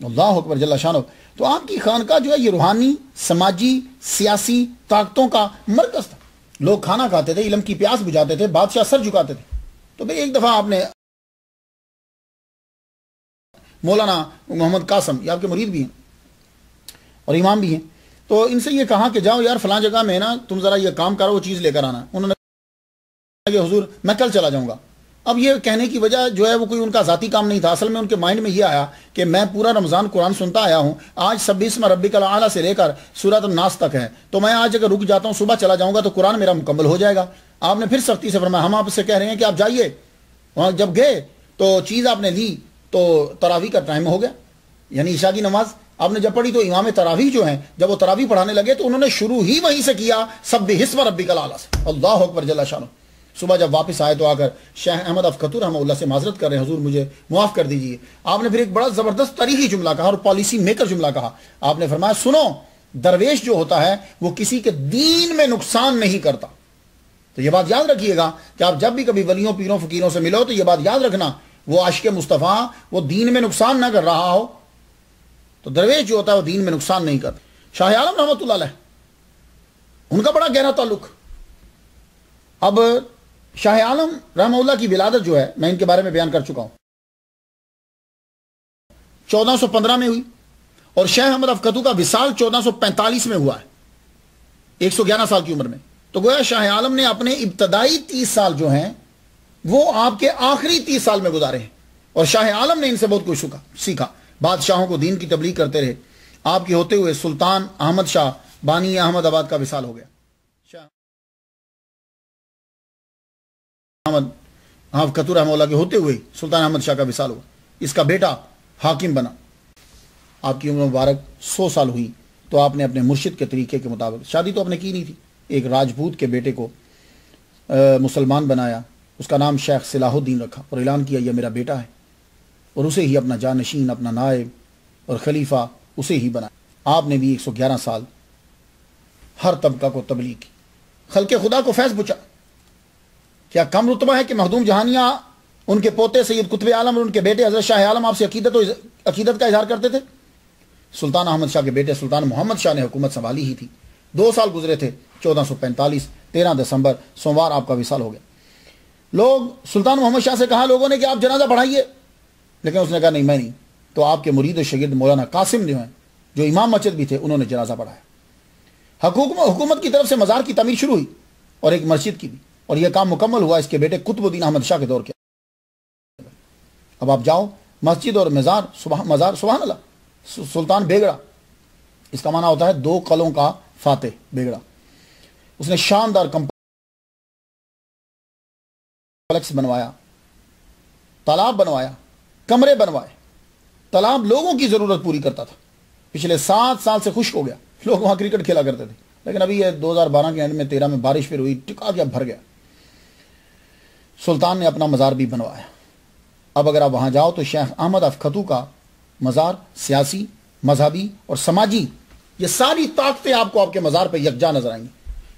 اللہ اکبر جل شانہ۔ تو آپ کی خانقاہ جو ہے یہ روحانی، سماجی، سیاسی طاقتوں کا مرکز تھا۔ لوگ کھانا کھاتے تھے، علم کی پیاس بجھاتے تھے، بادشاہ سر جھکاتے تھے۔ تو بھئی ایک دفعہ آپ نے مولانا محمد قاسم، یہ آپ کے مرید بھی ہیں اور امام بھی ہیں، تو ان سے یہ کہا کہ جاؤ یار فلاں جگہ میں نا تم ذرا یہ کام کرو، وہ چیز لے کر آنا۔ انہوں نے کہا کہ حضور میں کل چلا جاؤں گا۔ اب یہ کہنے کی وجہ جو ہے وہ کوئی ان کا ذاتی کام نہیں تھا، اصل میں ان کے مائنڈ میں یہ آیا کہ میں پورا رمضان قرآن سنتا آیا ہوں، آج سبح اسم ربک الاعلی سے لے کر سورۃ الناس تک ہے، تو میں آج اگر رک جاتا ہوں صبح چلا جاؤں گا تو قرآن میرا مکمل ہو جائے گا۔ آپ نے پھر سختی سے فرمایا ہم آپ سے کہہ رہے ہیں کہ آپ جائیے۔ وہاں جب گئے تو چیز آپ نے لی تو تراویح کا ٹائم ہو گیا، یعنی عشاء کی نماز آپ نے جب پڑھی تو امام تراویح جو ہیں جب وہ تراویح پڑھانے لگے تو انہوں نے شروع ہی وہیں سے کیا سبح اسم ربک الاعلی سے۔ اللہ اکبر جل شانہ۔ صبح جب واپس آئے تو آ کر شیخ احمد افخطو رحمہ اللہ سے معذرت کر رہے ہیں، حضور مجھے معاف کر دیجئے۔ آپ نے پھر ایک بڑا زبردست تاریخی جملہ کہا اور پالیسی میکر جملہ کہا۔ آپ نے فرمایا سنو، درویش جو ہوتا ہے وہ کسی کے دین میں نقصان نہیں کرتا۔ تو یہ بات یاد رکھیے گا کہ آپ جب بھی کبھی ولیوں، پیروں، فقیروں سے ملو تو یہ بات یاد رکھنا، وہ عاشق مصطفیٰ وہ دین میں نقصان نہ کر رہا ہو، تو درویش جو ہوتا ہے وہ دین میں نقصان نہیں کرتا۔ شاہ عالم رحمۃ اللہ علیہ ان کا بڑا گہرا تعلق۔ اب شاہ عالم رحمہ اللہ کی ولادت جو ہے میں ان کے بارے میں بیان کر چکا ہوں، 1415 میں ہوئی، اور شیخ احمد افخطو کا وصال 1445 میں ہوا ہے، 111 سال کی عمر میں۔ تو گویا شاہ عالم نے اپنے ابتدائی 30 سال جو ہیں وہ آپ کے آخری 30 سال میں گزارے ہیں، اور شاہ عالم نے ان سے بہت کچھ سیکھا۔ بادشاہوں کو دین کی تبلیغ کرتے رہے۔ آپ کے ہوتے ہوئے سلطان احمد شاہ بانی احمد آباد کا وصال ہو گیا۔ شاہ احمد افخطو رحمہ اللہ کے ہوتے ہوئے سلطان احمد شاہ کا وصال ہوا، اس کا بیٹا حاکم بنا۔ آپ کی عمر مبارک 100 سال ہوئی تو آپ نے اپنے مرشد کے طریقے کے مطابق، شادی تو آپ نے کی نہیں تھی، ایک راجپوت کے بیٹے کو مسلمان بنایا، اس کا نام شیخ صلاح الدین رکھا اور اعلان کیا یہ میرا بیٹا ہے، اور اسے ہی اپنا جانشین، اپنا نائب اور خلیفہ اسے ہی بنایا۔ آپ نے بھی 111 سال ہر طبقہ کو تبلیغ کی، خلق خدا کو فیض پہنچا۔ کیا کم رتبہ ہے کہ مخدوم جہانیہ ان کے پوتے سید قطب عالم اور ان کے بیٹے حضرت شاہ عالم آپ سے عقیدت کا اظہار کرتے تھے؟ سلطان احمد شاہ کے بیٹے سلطان محمد شاہ نے حکومت سنبھالی ہی تھی، 2 سال گزرے تھے، 1445 13 دسمبر سوموار آپ کا وصال ہو گیا۔ لوگ سلطان محمد شاہ سے کہا لوگوں نے کہ آپ جنازہ پڑھائیے، لیکن اس نے کہا نہیں میں نہیں۔ تو آپ کے مرید و شاگرد مولانا قاسم جو ہیں جو امام مسجد بھی تھے انہوں نے جنازہ پڑھایا۔ حکومت کی طرف سے مزار کی تعمیر شروع ہوئی اور ایک مسجد کی بھی، اور یہ کام مکمل ہوا اس کے بیٹے قطب الدین احمد شاہ کے دور کے۔ اب آپ جاؤ مسجد اور مزار سبحان اللہ، سلطان بیگڑا، اس کا معنی ہوتا ہے 2 قلعوں کا فاتح بیگڑا۔ اس نے شاندار کمپلیکس بنوایا، تالاب بنوایا، کمرے بنوائے۔ تالاب لوگوں کی ضرورت پوری کرتا تھا، پچھلے 7 سال سے خشک ہو گیا، لوگ وہاں کرکٹ کھیلا کرتے تھے، لیکن ابھی یہ 2012 کے اینڈ میں 13 میں بارش پھر ہوئی، ٹکا کے بھر گیا۔ سلطان نے اپنا مزار بھی بنوایا۔ اب اگر آپ وہاں جاؤ تو شیخ احمد افخطو کا مزار سیاسی، مذہبی اور سماجی یہ ساری طاقتیں آپ کو آپ کے مزار پہ یکجا نظر آئیں گی۔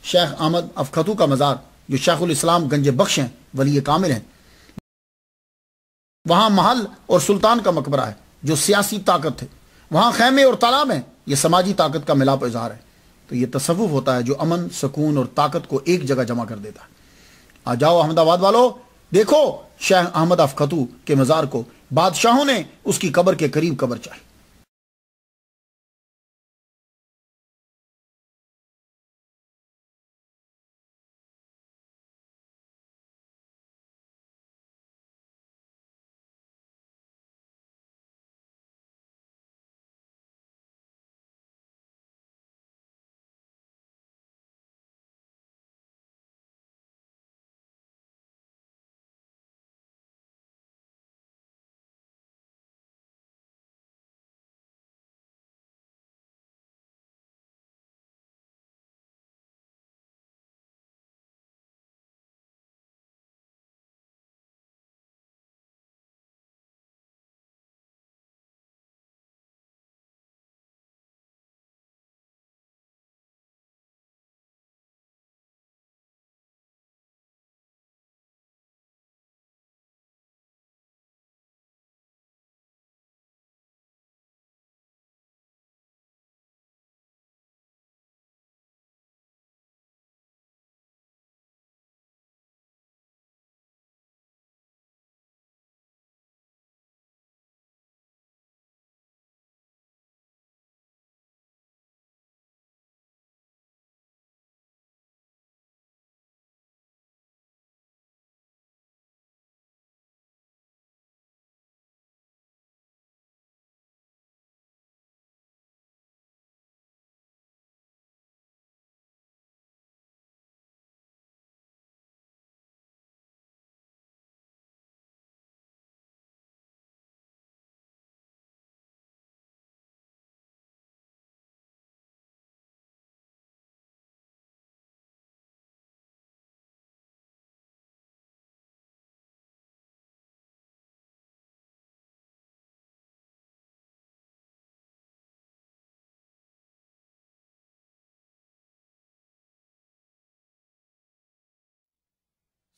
شیخ احمد افخطو کا مزار جو شیخ الاسلام گنج بخش ہیں، ولی کامل ہیں، وہاں محل اور سلطان کا مقبرہ ہے جو سیاسی طاقت تھے، وہاں خیمے اور تالاب ہیں، یہ سماجی طاقت کا ملاپ اظہار ہے۔ تو یہ تصوف ہوتا ہے جو امن، سکون اور طاقت کو ایک جگہ جمع کر دیتا ہے۔ آ جاؤ احمد آباد والو، دیکھو شیخ احمد افخطو کے مزار کو، بادشاہوں نے اس کی قبر کے قریب قبر چاہی۔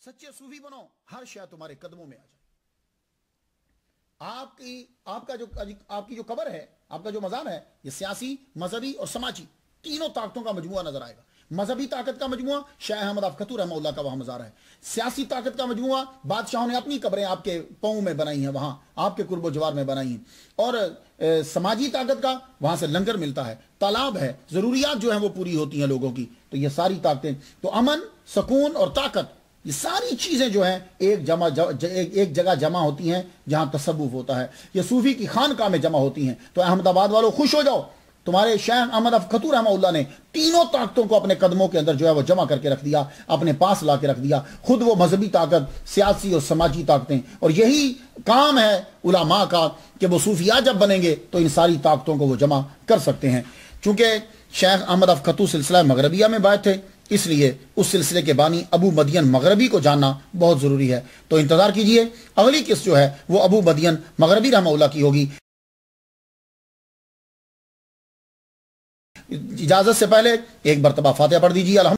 سچے صوفی بنو، ہر شے تمہارے قدموں میں آ جائے. آپ کی جو قبر ہے، آپ کا جو مزار ہے، یہ سیاسی، مذہبی اور سماجی تینوں طاقتوں کا مجموعہ نظر آئے گا. مذہبی طاقت کا مجموعہ شاہ احمد افختو رحمہ اللہ کا وہاں مزار ہے. سیاسی طاقت کا مجموعہ بادشاہوں نے اپنی قبریں آپ کے پاؤں میں بنائی ہیں، وہاں آپ کے قرب و جوار میں بنائی ہیں. اور سماجی طاقت کا وہاں سے لنگر ملتا ہے، تالاب ہے، ضروریات جو ہیں وہ پوری ہوتی ہیں لوگوں کی. تو یہ ساری طاقتیں، تو امن، سکون اور طاقت، یہ ساری چیزیں جو ہیں ایک جگہ جمع ہوتی ہیں جہاں تصوف ہوتا ہے. یہ صوفی کی خانقاہ میں جمع ہوتی ہیں. تو احمد آباد والوں خوش ہو جاؤ، تمہارے شیخ احمد افختو رحمہ اللہ نے تینوں طاقتوں کو اپنے قدموں کے اندر جو ہے وہ جمع کر کے رکھ دیا، اپنے پاس لا کے رکھ دیا. خود وہ مذہبی طاقت، سیاسی اور سماجی طاقتیں. اور یہی کام ہے علماء کا کہ وہ صوفیاء جب بنیں گے تو ان ساری طاقتوں کو وہ جمع کر سکتے ہیں. چونکہ شیخ احمد افختو سلسلہ مغربیہ میں بائے تھے، اس لیے اس سلسلے کے بانی ابو مدین مغربی کو جاننا بہت ضروری ہے. تو انتظار کیجئے، اگلی قسط جو ہے وہ ابو مدین مغربی رحمہ اللہ کی ہوگی. اجازت سے پہلے ایک مرتبہ فاتحہ پڑھ دیجیے. الحمد